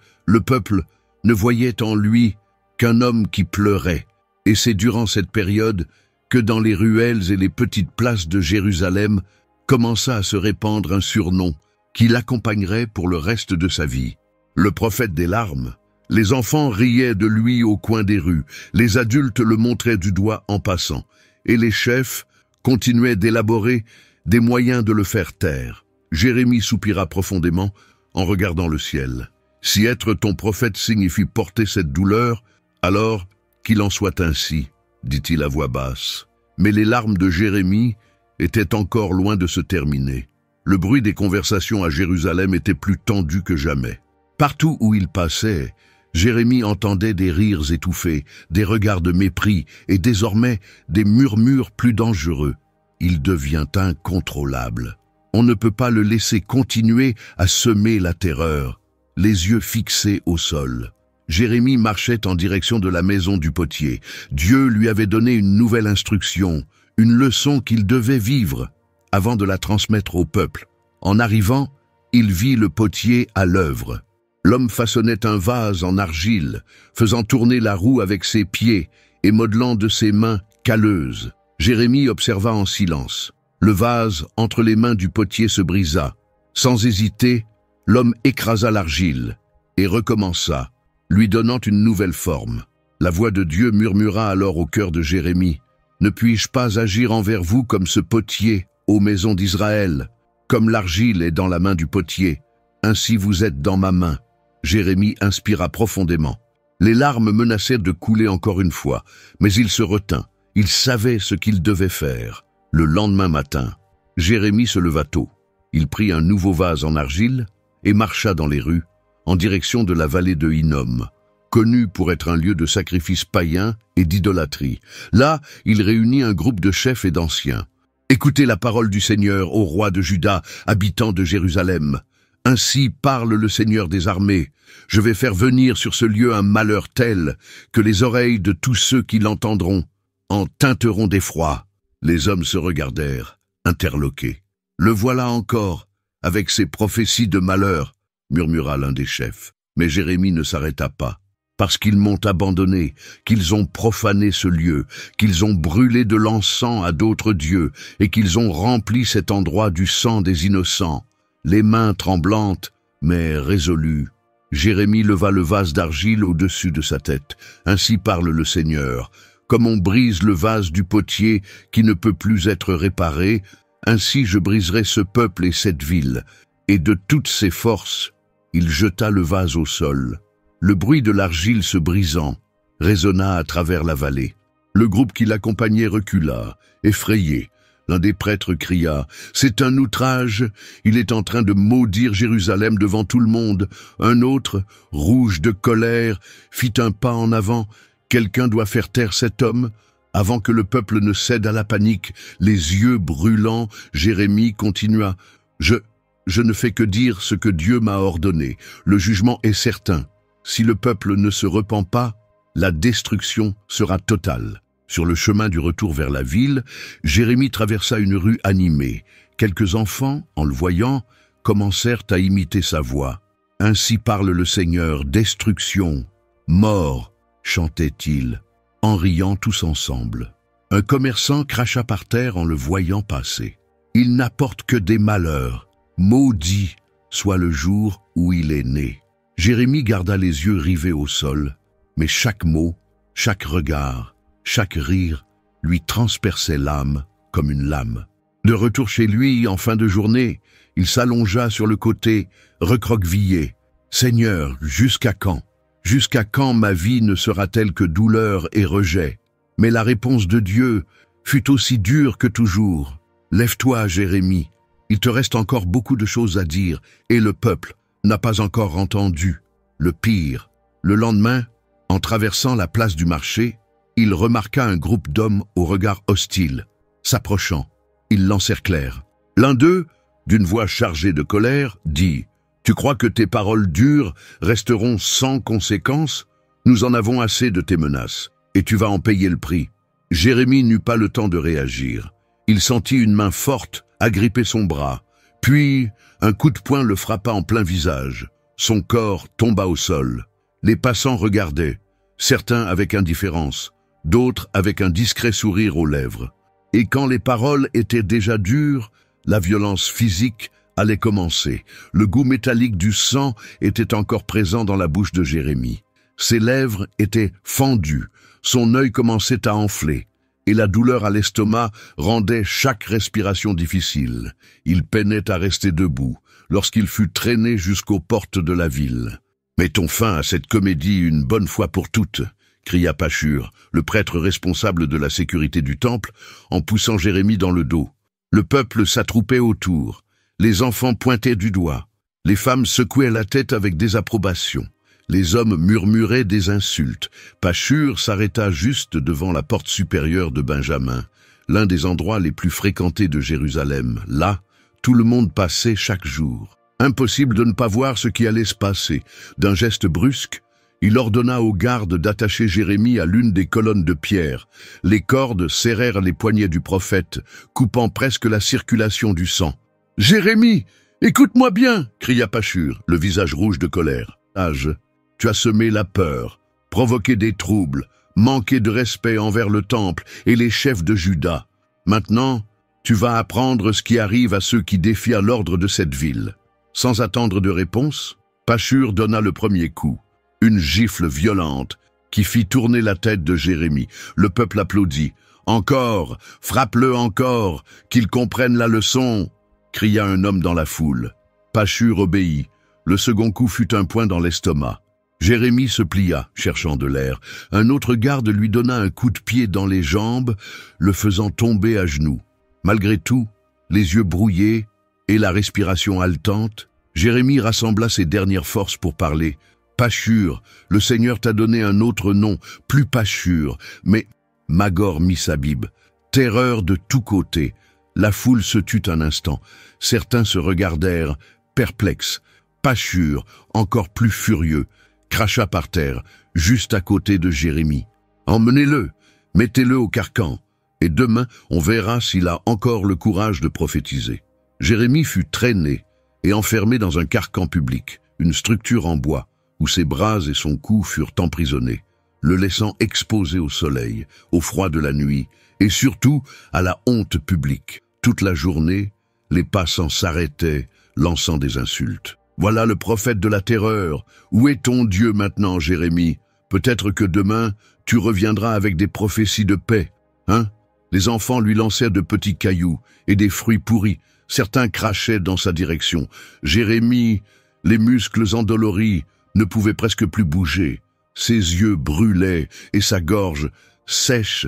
ne voyait en lui qu'un homme qui pleurait. Et c'est durant cette période que dans les ruelles et les petites places de Jérusalem commença à se répandre un surnom qui l'accompagnerait pour le reste de sa vie. Le prophète des larmes. Les enfants riaient de lui au coin des rues, les adultes le montraient du doigt en passant, et les chefs continuaient d'élaborer des moyens de le faire taire. Jérémie soupira profondément en regardant le ciel. « Si être ton prophète signifie porter cette douleur, alors qu'il en soit ainsi, » dit-il à voix basse. Mais les larmes de Jérémie étaient encore loin de se terminer. Le bruit des conversations à Jérusalem était plus tendu que jamais. Partout où il passait, Jérémie entendait des rires étouffés, des regards de mépris et désormais des murmures plus dangereux. Il devient incontrôlable. On ne peut pas le laisser continuer à semer la terreur, les yeux fixés au sol. Jérémie marchait en direction de la maison du potier. Dieu lui avait donné une nouvelle instruction, une leçon qu'il devait vivre avant de la transmettre au peuple. En arrivant, il vit le potier à l'œuvre. L'homme façonnait un vase en argile, faisant tourner la roue avec ses pieds et modelant de ses mains calleuses. Jérémie observa en silence. Le vase entre les mains du potier se brisa. Sans hésiter, l'homme écrasa l'argile et recommença, lui donnant une nouvelle forme. La voix de Dieu murmura alors au cœur de Jérémie. « Ne puis-je pas agir envers vous comme ce potier, ô maison d'Israël? Comme l'argile est dans la main du potier, ainsi vous êtes dans ma main. » Jérémie inspira profondément. Les larmes menaçaient de couler encore une fois, mais il se retint. Il savait ce qu'il devait faire. Le lendemain matin, Jérémie se leva tôt. Il prit un nouveau vase en argile et marcha dans les rues, en direction de la vallée de Hinnom, connue pour être un lieu de sacrifice païen et d'idolâtrie. Là, il réunit un groupe de chefs et d'anciens. « Écoutez la parole du Seigneur, ô roi de Juda, habitant de Jérusalem. Ainsi parle le Seigneur des armées. Je vais faire venir sur ce lieu un malheur tel que les oreilles de tous ceux qui l'entendront en teinteront d'effroi. » Les hommes se regardèrent, interloqués. « Le voilà encore, avec ses prophéties de malheur, » murmura l'un des chefs. Mais Jérémie ne s'arrêta pas. « Parce qu'ils m'ont abandonné, qu'ils ont profané ce lieu, qu'ils ont brûlé de l'encens à d'autres dieux, et qu'ils ont rempli cet endroit du sang des innocents. » Les mains tremblantes, mais résolues, Jérémie leva le vase d'argile au-dessus de sa tête. « Ainsi parle le Seigneur. Comme on brise le vase du potier qui ne peut plus être réparé, ainsi je briserai ce peuple et cette ville. » Et de toutes ses forces, il jeta le vase au sol. Le bruit de l'argile se brisant résonna à travers la vallée. Le groupe qui l'accompagnait recula, effrayé. L'un des prêtres cria « C'est un outrage, il est en train de maudire Jérusalem devant tout le monde. » Un autre, rouge de colère, fit un pas en avant. « Quelqu'un doit faire taire cet homme ?» Avant que le peuple ne cède à la panique, les yeux brûlants, Jérémie continua « Je ne fais que dire ce que Dieu m'a ordonné. Le jugement est certain. Si le peuple ne se repent pas, la destruction sera totale. » Sur le chemin du retour vers la ville, Jérémie traversa une rue animée. Quelques enfants, en le voyant, commencèrent à imiter sa voix. « Ainsi parle le Seigneur, destruction, mort !» chantait-il, en riant tous ensemble. Un commerçant cracha par terre en le voyant passer. « Il n'apporte que des malheurs. Maudit soit le jour où il est né. » Jérémie garda les yeux rivés au sol, mais chaque mot, chaque regard, chaque rire lui transperçait l'âme comme une lame. De retour chez lui, en fin de journée, il s'allongea sur le côté, recroquevillé. « Seigneur, jusqu'à quand? Jusqu'à quand ma vie ne sera-t-elle que douleur et rejet ?» Mais la réponse de Dieu fut aussi dure que toujours. « Lève-toi, Jérémie, il te reste encore beaucoup de choses à dire, et le peuple n'a pas encore entendu. » Le pire, le lendemain, en traversant la place du marché, il remarqua un groupe d'hommes au regard hostile. S'approchant, ils l'encerclèrent. L'un d'eux, d'une voix chargée de colère, dit « Tu crois que tes paroles dures resteront sans conséquence? Nous en avons assez de tes menaces, et tu vas en payer le prix. » Jérémie n'eut pas le temps de réagir. Il sentit une main forte agripper son bras, puis un coup de poing le frappa en plein visage. Son corps tomba au sol. Les passants regardaient, certains avec indifférence, d'autres avec un discret sourire aux lèvres. Et quand les paroles étaient déjà dures, la violence physique allait commencer. Le goût métallique du sang était encore présent dans la bouche de Jérémie. Ses lèvres étaient fendues, son œil commençait à enfler, et la douleur à l'estomac rendait chaque respiration difficile. Il peinait à rester debout lorsqu'il fut traîné jusqu'aux portes de la ville. « Mettons fin à cette comédie une bonne fois pour toutes !» cria Pashur, le prêtre responsable de la sécurité du temple, en poussant Jérémie dans le dos. Le peuple s'attroupait autour. Les enfants pointaient du doigt. Les femmes secouaient la tête avec désapprobation. Les hommes murmuraient des insultes. Pachur s'arrêta juste devant la porte supérieure de Benjamin, l'un des endroits les plus fréquentés de Jérusalem. Là, tout le monde passait chaque jour. Impossible de ne pas voir ce qui allait se passer. D'un geste brusque, il ordonna aux gardes d'attacher Jérémie à l'une des colonnes de pierre. Les cordes serrèrent les poignets du prophète, coupant presque la circulation du sang. « Jérémie, écoute-moi bien !» cria Pachur, le visage rouge de colère. « Âge, tu as semé la peur, provoqué des troubles, manqué de respect envers le temple et les chefs de Juda. Maintenant, tu vas apprendre ce qui arrive à ceux qui défient l'ordre de cette ville. » Sans attendre de réponse, Pachur donna le premier coup. Une gifle violente qui fit tourner la tête de Jérémie. Le peuple applaudit. « Encore, frappe-le encore, qu'il comprenne la leçon !» cria un homme dans la foule. Pachur obéit. Le second coup fut un poing dans l'estomac. Jérémie se plia, cherchant de l'air. Un autre garde lui donna un coup de pied dans les jambes, le faisant tomber à genoux. Malgré tout, les yeux brouillés et la respiration haletante, Jérémie rassembla ses dernières forces pour parler. « Pachur, le Seigneur t'a donné un autre nom, plus Pachur, mais Magor Missabib, terreur de tous côtés. » La foule se tut un instant. Certains se regardèrent, perplexes. Pachur, encore plus furieux, cracha par terre, juste à côté de Jérémie. « Emmenez-le, mettez-le au carcan, et demain on verra s'il a encore le courage de prophétiser. » Jérémie fut traîné et enfermé dans un carcan public, une structure en bois, où ses bras et son cou furent emprisonnés, le laissant exposé au soleil, au froid de la nuit, et surtout à la honte publique. Toute la journée, les passants s'arrêtaient, lançant des insultes. « Voilà le prophète de la terreur. Où est ton Dieu maintenant, Jérémie? Peut-être que demain, tu reviendras avec des prophéties de paix. Hein ?» Les enfants lui lancèrent de petits cailloux et des fruits pourris. Certains crachaient dans sa direction. Jérémie, les muscles endoloris, ne pouvait presque plus bouger. Ses yeux brûlaient et sa gorge, sèche,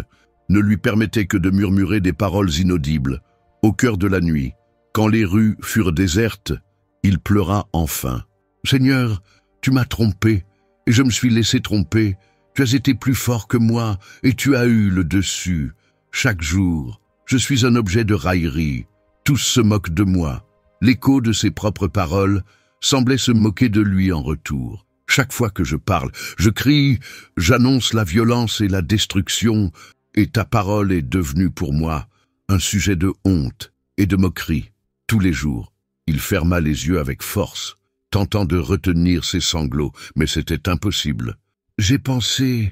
ne lui permettait que de murmurer des paroles inaudibles. Au cœur de la nuit, quand les rues furent désertes, il pleura enfin. « Seigneur, tu m'as trompé, et je me suis laissé tromper. Tu as été plus fort que moi, et tu as eu le dessus. Chaque jour, je suis un objet de raillerie. Tous se moquent de moi. » L'écho de ses propres paroles semblait se moquer de lui en retour. Chaque fois que je parle, je crie, j'annonce la violence et la destruction, et ta parole est devenue pour moi un sujet de honte et de moquerie. Tous les jours, il ferma les yeux avec force, tentant de retenir ses sanglots, mais c'était impossible. J'ai pensé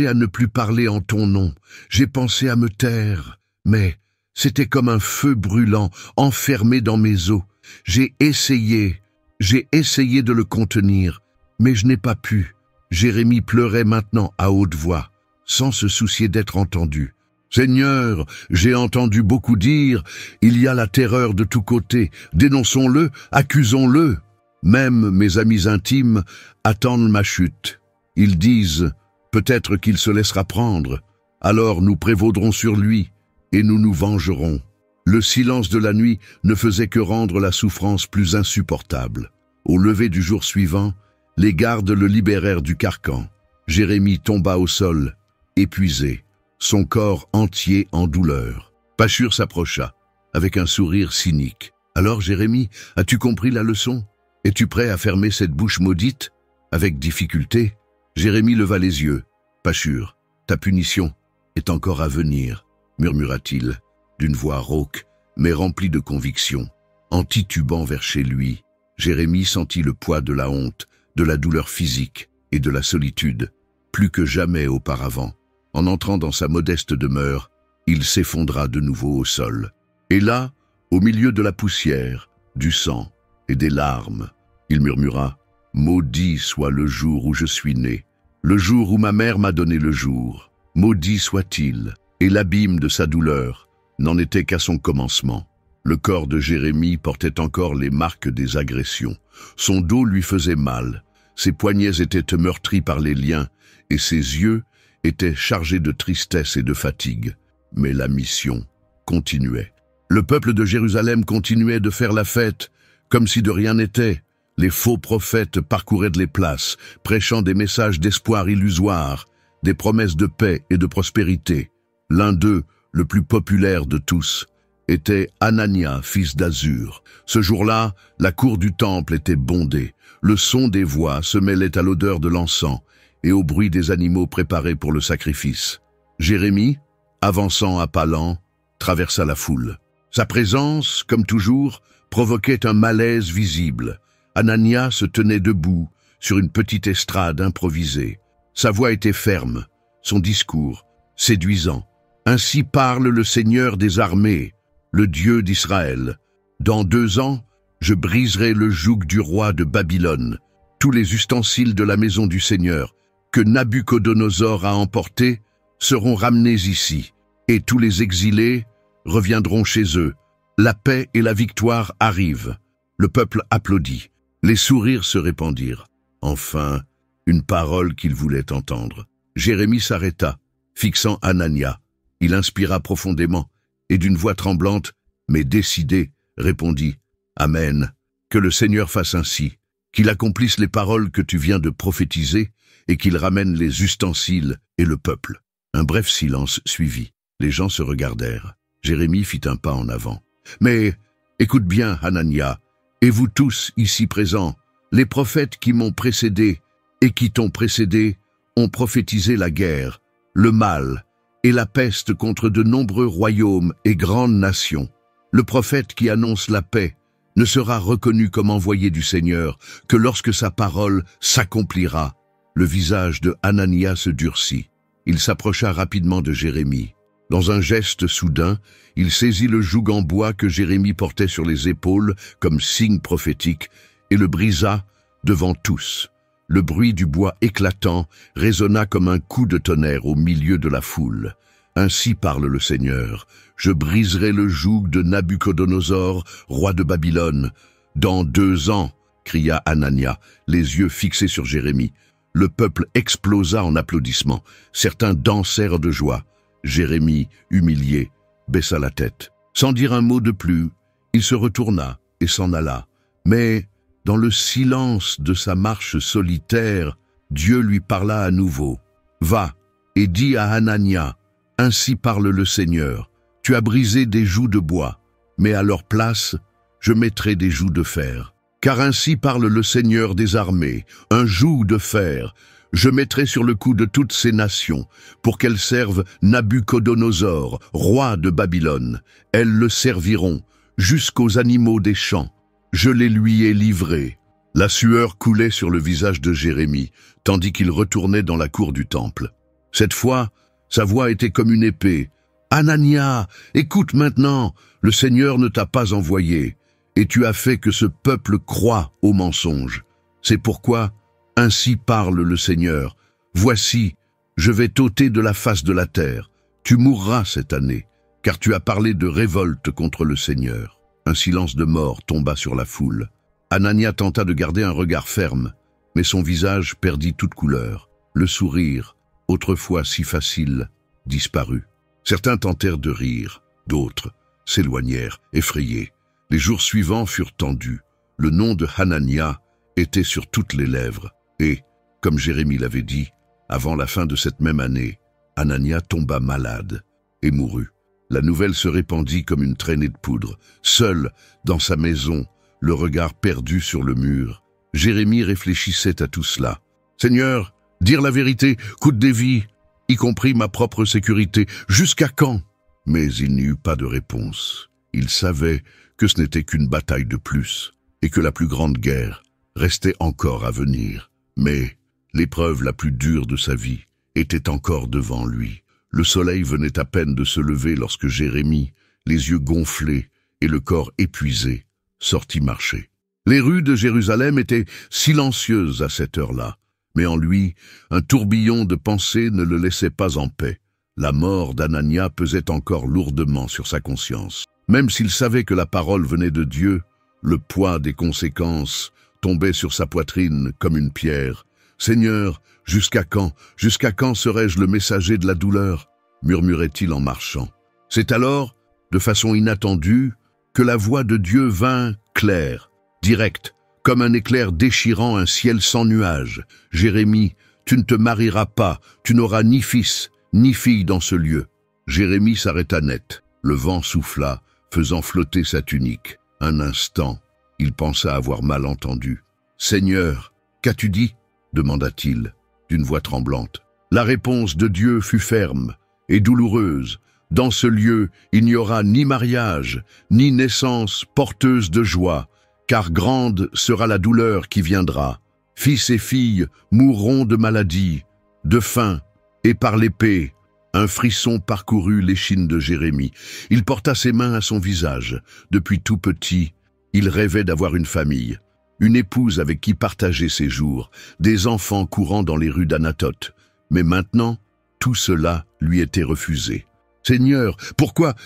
à ne plus parler en ton nom, j'ai pensé à me taire, mais c'était comme un feu brûlant, enfermé dans mes os. J'ai essayé de le contenir, mais je n'ai pas pu. Jérémie pleurait maintenant à haute voix, sans se soucier d'être entendu. « Seigneur, j'ai entendu beaucoup dire, il y a la terreur de tous côtés, dénonçons-le, accusons-le. Même mes amis intimes attendent ma chute. Ils disent, peut-être qu'il se laissera prendre, alors nous prévaudrons sur lui, et nous nous vengerons. » Le silence de la nuit ne faisait que rendre la souffrance plus insupportable. Au lever du jour suivant, les gardes le libérèrent du carcan. Jérémie tomba au sol, épuisé, son corps entier en douleur. Pachur s'approcha, avec un sourire cynique. « Alors, Jérémie, as-tu compris la leçon? Es-tu prêt à fermer cette bouche maudite ?» Avec difficulté, Jérémie leva les yeux. « Pachur, ta punition est encore à venir, » murmura-t-il, d'une voix rauque, mais remplie de conviction. En titubant vers chez lui, Jérémie sentit le poids de la honte, de la douleur physique et de la solitude, plus que jamais auparavant. En entrant dans sa modeste demeure, il s'effondra de nouveau au sol. Et là, au milieu de la poussière, du sang et des larmes, il murmura « Maudit soit le jour où je suis né, le jour où ma mère m'a donné le jour. Maudit soit-il, et l'abîme de sa douleur n'en était qu'à son commencement. » Le corps de Jérémie portait encore les marques des agressions. Son dos lui faisait mal, ses poignets étaient meurtris par les liens, et ses yeux étaient chargés de tristesse et de fatigue. Mais la mission continuait. Le peuple de Jérusalem continuait de faire la fête, comme si de rien n'était. Les faux prophètes parcouraient les places, prêchant des messages d'espoir illusoires, des promesses de paix et de prospérité. L'un d'eux, le plus populaire de tous, était Anania, fils d'Azur. Ce jour-là, la cour du temple était bondée. Le son des voix se mêlait à l'odeur de l'encens et au bruit des animaux préparés pour le sacrifice. Jérémie, avançant à pas lents, traversa la foule. Sa présence, comme toujours, provoquait un malaise visible. Anania se tenait debout sur une petite estrade improvisée. Sa voix était ferme, son discours séduisant. « Ainsi parle le Seigneur des armées, le Dieu d'Israël. Dans 2 ans, je briserai le joug du roi de Babylone. Tous les ustensiles de la maison du Seigneur que Nabuchodonosor a emportés seront ramenés ici, et tous les exilés reviendront chez eux. La paix et la victoire arrivent. » Le peuple applaudit. Les sourires se répandirent. Enfin, une parole qu'il voulait entendre. Jérémie s'arrêta, fixant Anania. Il inspira profondément, et d'une voix tremblante, mais décidée, répondit « Amen. Que le Seigneur fasse ainsi, qu'il accomplisse les paroles que tu viens de prophétiser, et qu'il ramène les ustensiles et le peuple. » Un bref silence suivit. Les gens se regardèrent. Jérémie fit un pas en avant. « Mais écoute bien, Anania, et vous tous ici présents, les prophètes qui m'ont précédé et qui t'ont précédé ont prophétisé la guerre, le mal et la peste contre de nombreux royaumes et grandes nations. Le prophète qui annonce la paix ne sera reconnu comme envoyé du Seigneur que lorsque sa parole s'accomplira. » Le visage de Anania se durcit. Il s'approcha rapidement de Jérémie. Dans un geste soudain, il saisit le joug en bois que Jérémie portait sur les épaules comme signe prophétique et le brisa devant tous. Le bruit du bois éclatant résonna comme un coup de tonnerre au milieu de la foule. « Ainsi parle le Seigneur, je briserai le joug de Nabuchodonosor, roi de Babylone. Dans 2 ans, cria Anania, les yeux fixés sur Jérémie. Le peuple explosa en applaudissements. Certains dansèrent de joie. Jérémie, humilié, baissa la tête. Sans dire un mot de plus, il se retourna et s'en alla. Mais dans le silence de sa marche solitaire, Dieu lui parla à nouveau. « Va et dis à Anania, ainsi parle le Seigneur, tu as brisé des jougs de bois, mais à leur place, je mettrai des jougs de fer. Car ainsi parle le Seigneur des armées, un joug de fer, je mettrai sur le cou de toutes ces nations, pour qu'elles servent Nabuchodonosor, roi de Babylone. Elles le serviront, jusqu'aux animaux des champs. Je les lui ai livrés. » La sueur coulait sur le visage de Jérémie, tandis qu'il retournait dans la cour du temple. Cette fois, sa voix était comme une épée. « Anania, écoute maintenant, le Seigneur ne t'a pas envoyé, et tu as fait que ce peuple croie au mensonge. C'est pourquoi, ainsi parle le Seigneur, voici, je vais t'ôter de la face de la terre. Tu mourras cette année, car tu as parlé de révolte contre le Seigneur. » Un silence de mort tomba sur la foule. Anania tenta de garder un regard ferme, mais son visage perdit toute couleur. Le sourire, autrefois si facile, disparut. Certains tentèrent de rire, d'autres s'éloignèrent, effrayés. Les jours suivants furent tendus. Le nom de Hanania était sur toutes les lèvres. Et, comme Jérémie l'avait dit, avant la fin de cette même année, Anania tomba malade et mourut. La nouvelle se répandit comme une traînée de poudre. Seul, dans sa maison, le regard perdu sur le mur, Jérémie réfléchissait à tout cela. « Seigneur, dire la vérité coûte des vies, y compris ma propre sécurité. Jusqu'à quand ?» Mais il n'y eut pas de réponse. Il savait que ce n'était qu'une bataille de plus, et que la plus grande guerre restait encore à venir. Mais l'épreuve la plus dure de sa vie était encore devant lui. Le soleil venait à peine de se lever lorsque Jérémie, les yeux gonflés et le corps épuisé, sortit marcher. Les rues de Jérusalem étaient silencieuses à cette heure-là, mais en lui, un tourbillon de pensées ne le laissait pas en paix. La mort d'Anania pesait encore lourdement sur sa conscience. Même s'il savait que la parole venait de Dieu, le poids des conséquences tombait sur sa poitrine comme une pierre. « Seigneur, jusqu'à quand serai-je le messager de la douleur ?» murmurait-il en marchant. C'est alors, de façon inattendue, que la voix de Dieu vint claire, directe, comme un éclair déchirant un ciel sans nuages. Jérémie, tu ne te marieras pas, tu n'auras ni fils, ni fille dans ce lieu. Jérémie s'arrêta net. Le vent souffla, faisant flotter sa tunique. Un instant, il pensa avoir mal entendu. « Seigneur, qu'as-tu dit ?» demanda-t-il, d'une voix tremblante. La réponse de Dieu fut ferme et douloureuse. Dans ce lieu, il n'y aura ni mariage, ni naissance porteuse de joie, car grande sera la douleur qui viendra. Fils et filles mourront de maladie, de faim et par l'épée. Un frisson parcourut l'échine de Jérémie. Il porta ses mains à son visage. Depuis tout petit, il rêvait d'avoir une famille, une épouse avec qui partager ses jours, des enfants courant dans les rues d'Anatote. Mais maintenant, tout cela lui était refusé. « Seigneur, pourquoi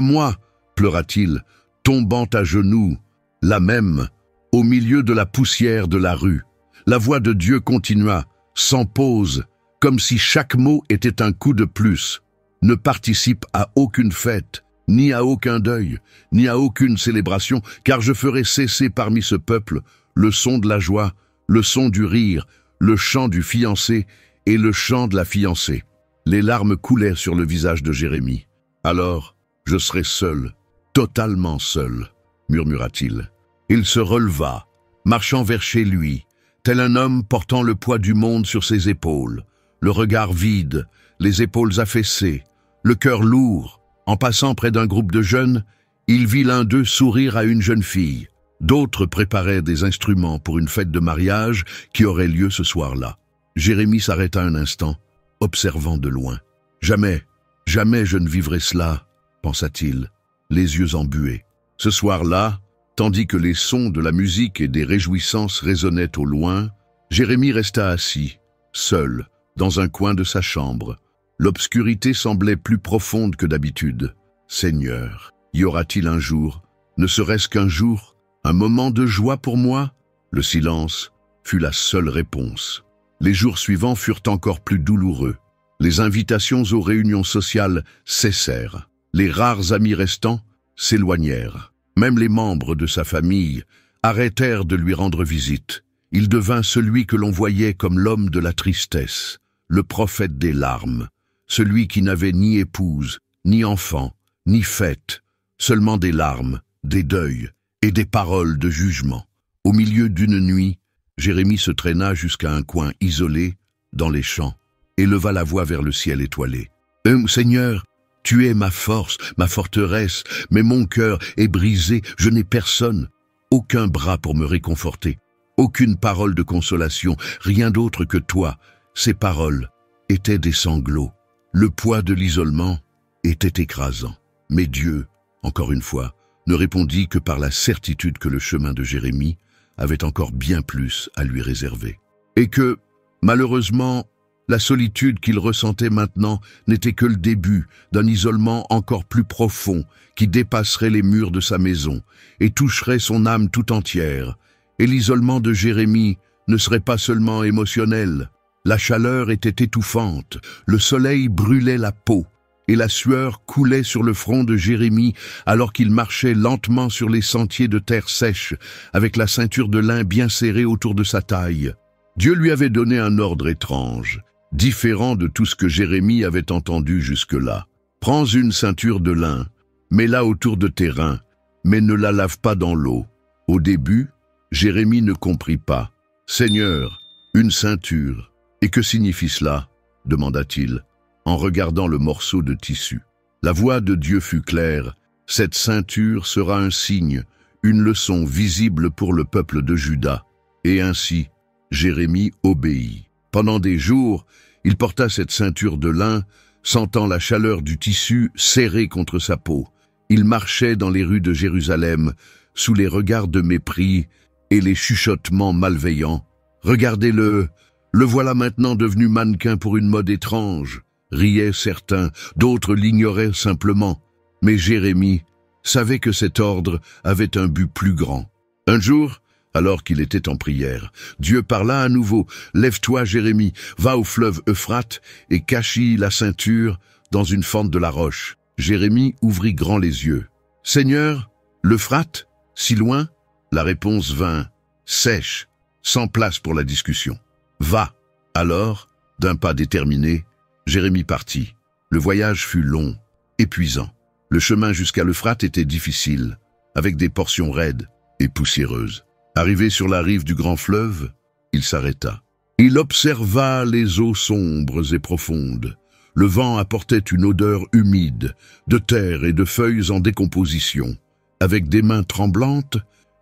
moi ?» pleura-t-il, tombant à genoux, là même, au milieu de la poussière de la rue. La voix de Dieu continua, sans pause, comme si chaque mot était un coup de plus. « Ne participe à aucune fête, ni à aucun deuil, ni à aucune célébration, car je ferai cesser parmi ce peuple le son de la joie, le son du rire, le chant du fiancé et le chant de la fiancée. » Les larmes coulèrent sur le visage de Jérémie. « Alors, je serai seul, totalement seul, » murmura-t-il. Il se releva, marchant vers chez lui, tel un homme portant le poids du monde sur ses épaules, le regard vide, les épaules affaissées, le cœur lourd. En passant près d'un groupe de jeunes, il vit l'un d'eux sourire à une jeune fille. D'autres préparaient des instruments pour une fête de mariage qui aurait lieu ce soir-là. Jérémie s'arrêta un instant, observant de loin. « Jamais, jamais je ne vivrai cela, » pensa-t-il, les yeux embués. Ce soir-là, tandis que les sons de la musique et des réjouissances résonnaient au loin, Jérémie resta assis, seul, dans un coin de sa chambre. L'obscurité semblait plus profonde que d'habitude. « Seigneur, y aura-t-il un jour, ne serait-ce qu'un jour, un moment de joie pour moi ?» Le silence fut la seule réponse. Les jours suivants furent encore plus douloureux. Les invitations aux réunions sociales cessèrent. Les rares amis restants s'éloignèrent. Même les membres de sa famille arrêtèrent de lui rendre visite. Il devint celui que l'on voyait comme l'homme de la tristesse, le prophète des larmes, celui qui n'avait ni épouse, ni enfant, ni fête, seulement des larmes, des deuils et des paroles de jugement. Au milieu d'une nuit, Jérémie se traîna jusqu'à un coin isolé, dans les champs, et leva la voix vers le ciel étoilé. « Seigneur, tu es ma force, ma forteresse, mais mon cœur est brisé, je n'ai personne, aucun bras pour me réconforter, aucune parole de consolation, rien d'autre que toi. » Ces paroles étaient des sanglots. Le poids de l'isolement était écrasant. Mais Dieu, encore une fois, ne répondit que par la certitude que le chemin de Jérémie avait encore bien plus à lui réserver. Et que, malheureusement, la solitude qu'il ressentait maintenant n'était que le début d'un isolement encore plus profond qui dépasserait les murs de sa maison et toucherait son âme tout entière. Et l'isolement de Jérémie ne serait pas seulement émotionnel. La chaleur était étouffante, le soleil brûlait la peau, et la sueur coulait sur le front de Jérémie alors qu'il marchait lentement sur les sentiers de terre sèche, avec la ceinture de lin bien serrée autour de sa taille. Dieu lui avait donné un ordre étrange, différent de tout ce que Jérémie avait entendu jusque-là. « Prends une ceinture de lin, mets-la autour de tes reins, mais ne la lave pas dans l'eau. » Au début, Jérémie ne comprit pas. « Seigneur, une ceinture, et que signifie cela ?» demanda-t-il, en regardant le morceau de tissu. La voix de Dieu fut claire. « Cette ceinture sera un signe, une leçon visible pour le peuple de Juda. » Et ainsi, Jérémie obéit. Pendant des jours, il porta cette ceinture de lin, sentant la chaleur du tissu serré contre sa peau. Il marchait dans les rues de Jérusalem, sous les regards de mépris et les chuchotements malveillants. « Regardez-le, le voilà maintenant devenu mannequin pour une mode étrange. » Riaient certains, d'autres l'ignoraient simplement. Mais Jérémie savait que cet ordre avait un but plus grand. Un jour, alors qu'il était en prière, Dieu parla à nouveau. « Lève-toi, Jérémie, va au fleuve Euphrate et cache-y la ceinture dans une fente de la roche. » Jérémie ouvrit grand les yeux. « Seigneur, l'Euphrate, si loin ?» La réponse vint. « sèche, sans place pour la discussion. « Va !» Alors, d'un pas déterminé, Jérémie partit. Le voyage fut long, épuisant. Le chemin jusqu'à l'Euphrate était difficile, avec des portions raides et poussiéreuses. Arrivé sur la rive du grand fleuve, il s'arrêta. Il observa les eaux sombres et profondes. Le vent apportait une odeur humide, de terre et de feuilles en décomposition. Avec des mains tremblantes,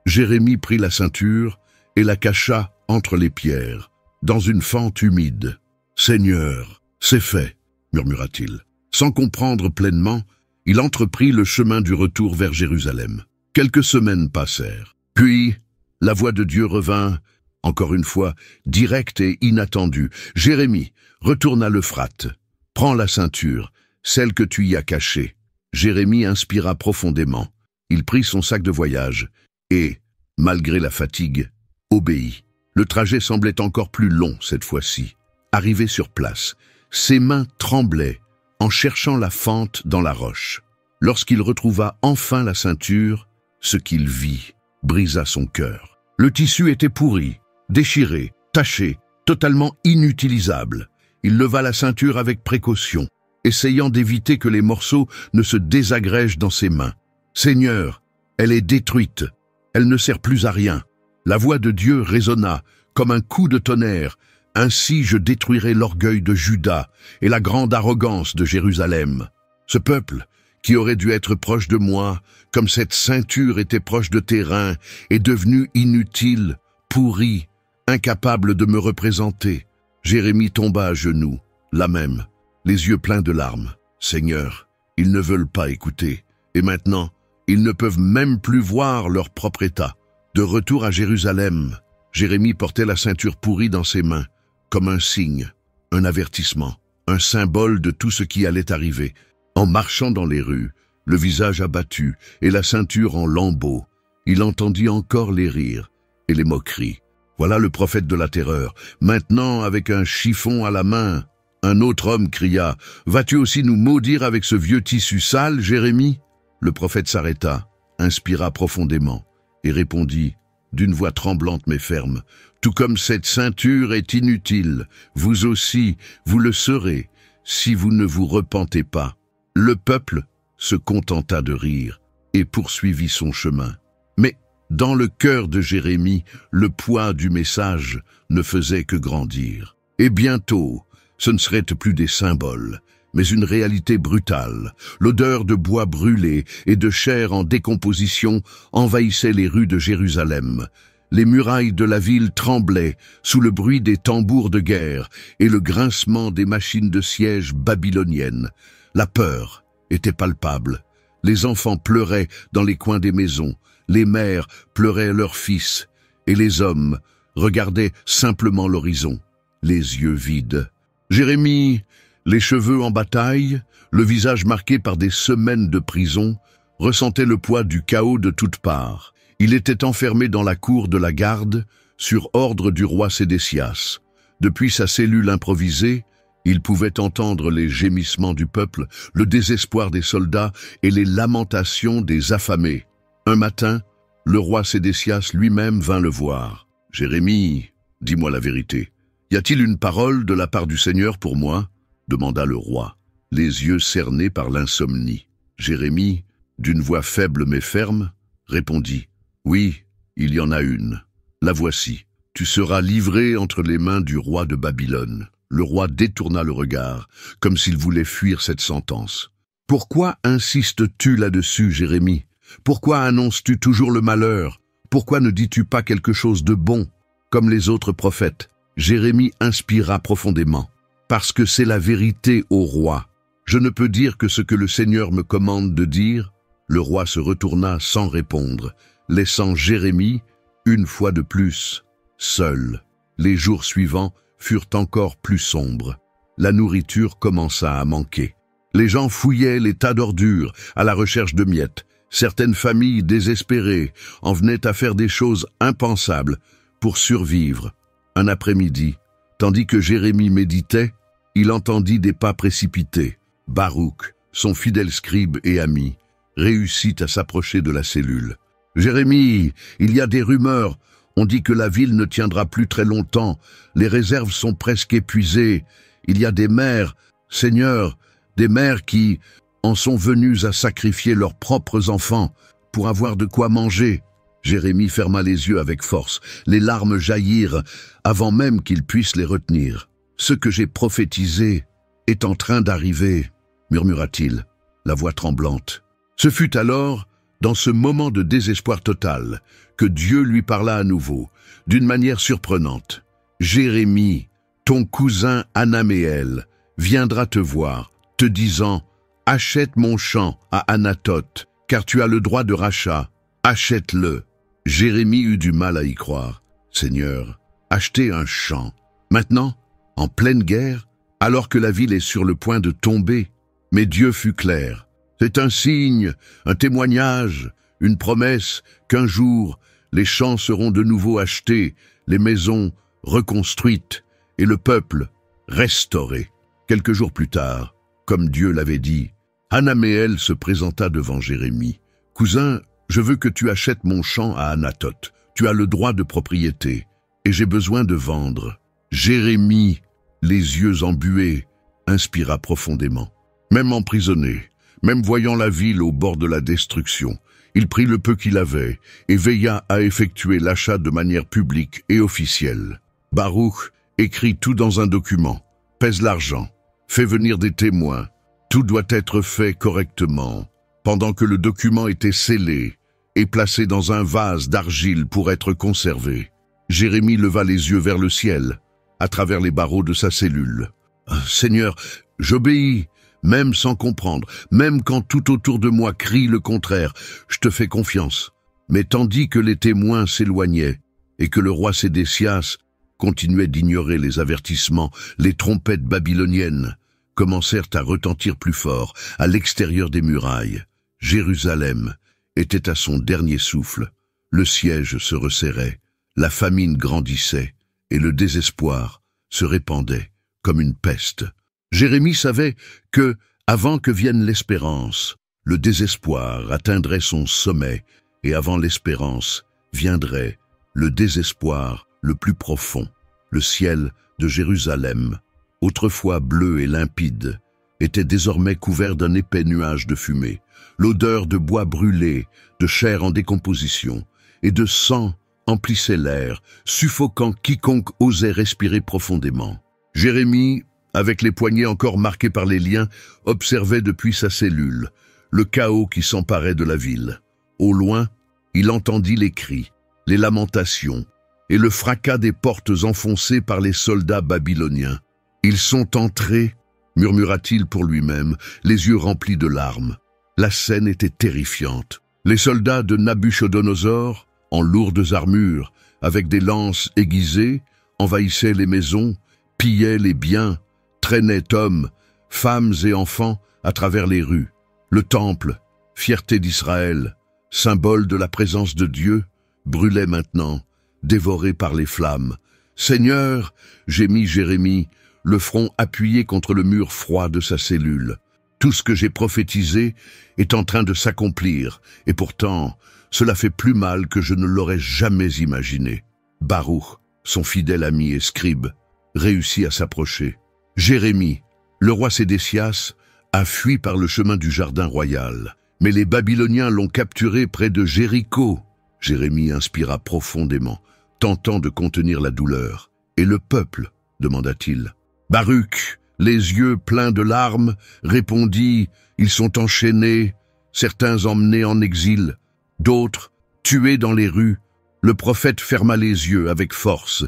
Jérémie prit la ceinture et la cacha entre les pierres, dans une fente humide. « Seigneur, c'est fait !» murmura-t-il. Sans comprendre pleinement, il entreprit le chemin du retour vers Jérusalem. Quelques semaines passèrent. Puis, la voix de Dieu revint, encore une fois, directe et inattendue. « Jérémie, retourne à l'Euphrate. Prends la ceinture, celle que tu y as cachée. » Jérémie inspira profondément. Il prit son sac de voyage et, malgré la fatigue, obéit. Le trajet semblait encore plus long cette fois-ci. Arrivé sur place, ses mains tremblaient en cherchant la fente dans la roche. Lorsqu'il retrouva enfin la ceinture, ce qu'il vit brisa son cœur. Le tissu était pourri, déchiré, taché, totalement inutilisable. Il leva la ceinture avec précaution, essayant d'éviter que les morceaux ne se désagrègent dans ses mains. « Seigneur, elle est détruite, elle ne sert plus à rien. » La voix de Dieu résonna comme un coup de tonnerre. « Ainsi je détruirai l'orgueil de Juda et la grande arrogance de Jérusalem. » Ce peuple, qui aurait dû être proche de moi, comme cette ceinture était proche de tes reins, est devenu inutile, pourri, incapable de me représenter. Jérémie tomba à genoux, là même, les yeux pleins de larmes. « Seigneur, ils ne veulent pas écouter, et maintenant, ils ne peuvent même plus voir leur propre état. » De retour à Jérusalem, Jérémie portait la ceinture pourrie dans ses mains, comme un signe, un avertissement, un symbole de tout ce qui allait arriver. En marchant dans les rues, le visage abattu et la ceinture en lambeaux, il entendit encore les rires et les moqueries. Voilà le prophète de la terreur. Maintenant, avec un chiffon à la main, un autre homme cria « Vas-tu aussi nous maudire avec ce vieux tissu sale, Jérémie ?» Le prophète s'arrêta, inspira profondément et répondit d'une voix tremblante mais ferme « Tout comme cette ceinture est inutile, vous aussi, vous le serez, si vous ne vous repentez pas. » Le peuple se contenta de rire et poursuivit son chemin. Mais dans le cœur de Jérémie, le poids du message ne faisait que grandir. Et bientôt, ce ne seraient plus des symboles, mais une réalité brutale. L'odeur de bois brûlé et de chair en décomposition envahissait les rues de Jérusalem. Les murailles de la ville tremblaient sous le bruit des tambours de guerre et le grincement des machines de siège babyloniennes. La peur était palpable. Les enfants pleuraient dans les coins des maisons, les mères pleuraient leurs fils, et les hommes regardaient simplement l'horizon, les yeux vides. Jérémie, les cheveux en bataille, le visage marqué par des semaines de prison, ressentait le poids du chaos de toutes parts. Il était enfermé dans la cour de la garde, sur ordre du roi Sédécias. Depuis sa cellule improvisée, il pouvait entendre les gémissements du peuple, le désespoir des soldats et les lamentations des affamés. Un matin, le roi Sédécias lui-même vint le voir. « Jérémie, dis-moi la vérité. Y a-t-il une parole de la part du Seigneur pour moi ?» demanda le roi, les yeux cernés par l'insomnie. Jérémie, d'une voix faible mais ferme, répondit « Oui, il y en a une. La voici. Tu seras livré entre les mains du roi de Babylone. » Le roi détourna le regard, comme s'il voulait fuir cette sentence. « Pourquoi insistes-tu là-dessus, Jérémie? Pourquoi annonces-tu toujours le malheur? Pourquoi ne dis-tu pas quelque chose de bon, comme les autres prophètes ?» Jérémie inspira profondément. « Parce que c'est la vérité, ô roi. Je ne peux dire que ce que le Seigneur me commande de dire. » Le roi se retourna sans répondre, laissant Jérémie, une fois de plus, seul. Les jours suivants furent encore plus sombres. La nourriture commença à manquer. Les gens fouillaient les tas d'ordures à la recherche de miettes. Certaines familles désespérées en venaient à faire des choses impensables pour survivre. Un après-midi, tandis que Jérémie méditait, il entendit des pas précipités. Baruch, son fidèle scribe et ami, réussit à s'approcher de la cellule. « Jérémie, il y a des rumeurs. On dit que la ville ne tiendra plus très longtemps. Les réserves sont presque épuisées. Il y a des mères, Seigneur, des mères qui en sont venues à sacrifier leurs propres enfants pour avoir de quoi manger. » Jérémie ferma les yeux avec force. Les larmes jaillirent avant même qu'il puisse les retenir. « Ce que j'ai prophétisé est en train d'arriver, » murmura-t-il, la voix tremblante. Ce fut alors, dans ce moment de désespoir total, que Dieu lui parla à nouveau, d'une manière surprenante. « Jérémie, ton cousin Anaméel, viendra te voir, te disant « Achète mon champ à Anathoth, car tu as le droit de rachat, achète-le. » Jérémie eut du mal à y croire. « Seigneur, acheter un champ, maintenant, en pleine guerre, alors que la ville est sur le point de tomber. » Mais Dieu fut clair. C'est un signe, un témoignage, une promesse qu'un jour, les champs seront de nouveau achetés, les maisons reconstruites et le peuple restauré. Quelques jours plus tard, comme Dieu l'avait dit, Anaméel se présenta devant Jérémie. « Cousin, je veux que tu achètes mon champ à Anathoth. Tu as le droit de propriété, et j'ai besoin de vendre. » Jérémie, les yeux embués, inspira profondément. Même emprisonné, même voyant la ville au bord de la destruction, il prit le peu qu'il avait et veilla à effectuer l'achat de manière publique et officielle. Baruch écrit tout dans un document, pèse l'argent, fait venir des témoins. Tout doit être fait correctement. Pendant que le document était scellé et placé dans un vase d'argile pour être conservé, Jérémie leva les yeux vers le ciel, à travers les barreaux de sa cellule. « Seigneur, j'obéis, même sans comprendre, même quand tout autour de moi crie le contraire, je te fais confiance. » Mais tandis que les témoins s'éloignaient et que le roi Sédécias continuait d'ignorer les avertissements, les trompettes babyloniennes commencèrent à retentir plus fort à l'extérieur des murailles. Jérusalem était à son dernier souffle. Le siège se resserrait, la famine grandissait et le désespoir se répandait comme une peste. Jérémie savait que, avant que vienne l'espérance, le désespoir atteindrait son sommet et avant l'espérance viendrait le désespoir le plus profond. Le ciel de Jérusalem, autrefois bleu et limpide, était désormais couvert d'un épais nuage de fumée. L'odeur de bois brûlé, de chair en décomposition et de sang emplissait l'air, suffoquant quiconque osait respirer profondément. Jérémie, avec les poignets encore marqués par les liens, observait depuis sa cellule le chaos qui s'emparait de la ville. Au loin, il entendit les cris, les lamentations et le fracas des portes enfoncées par les soldats babyloniens. « Ils sont entrés » murmura-t-il pour lui-même, les yeux remplis de larmes. La scène était terrifiante. Les soldats de Nabuchodonosor, en lourdes armures, avec des lances aiguisées, envahissaient les maisons, pillaient les biens, traînaient hommes, femmes et enfants à travers les rues. Le temple, fierté d'Israël, symbole de la présence de Dieu, brûlait maintenant, dévoré par les flammes. « Seigneur » gémit Jérémie, le front appuyé contre le mur froid de sa cellule. « Tout ce que j'ai prophétisé est en train de s'accomplir, et pourtant, cela fait plus mal que je ne l'aurais jamais imaginé. » Baruch, son fidèle ami et scribe, réussit à s'approcher. Jérémie, le roi Sédécias, a fui par le chemin du jardin royal, mais les Babyloniens l'ont capturé près de Jéricho. Jérémie inspira profondément, tentant de contenir la douleur. « Et le peuple ?» demanda-t-il. Baruch, les yeux pleins de larmes, répondit « Ils sont enchaînés, certains emmenés en exil, d'autres tués dans les rues. » Le prophète ferma les yeux avec force.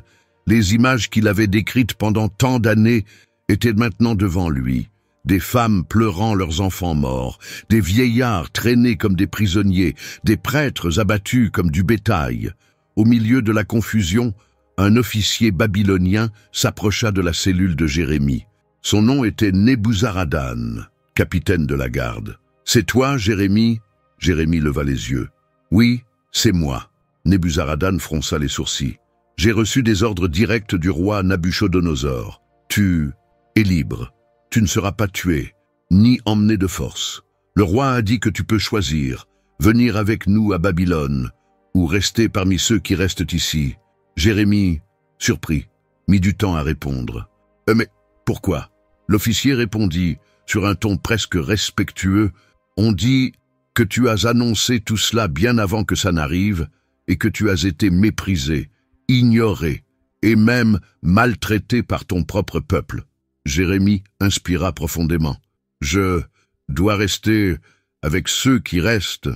Les images qu'il avait décrites pendant tant d'années étaient maintenant devant lui. Des femmes pleurant leurs enfants morts, des vieillards traînés comme des prisonniers, des prêtres abattus comme du bétail. Au milieu de la confusion, un officier babylonien s'approcha de la cellule de Jérémie. Son nom était Nebuzaradan, capitaine de la garde. « C'est toi, Jérémie ?» Jérémie leva les yeux. « Oui, c'est moi. » Nebuzaradan fronça les sourcils. « J'ai reçu des ordres directs du roi Nabuchodonosor. Tu es libre. Tu ne seras pas tué, ni emmené de force. Le roi a dit que tu peux choisir, venir avec nous à Babylone, ou rester parmi ceux qui restent ici? Jérémie, surpris, mit du temps à répondre. Mais pourquoi? L'officier répondit, sur un ton presque respectueux, on dit que tu as annoncé tout cela bien avant que ça n'arrive et que tu as été méprisé, ignoré et même maltraité par ton propre peuple. Jérémie inspira profondément. Je dois rester avec ceux qui restent.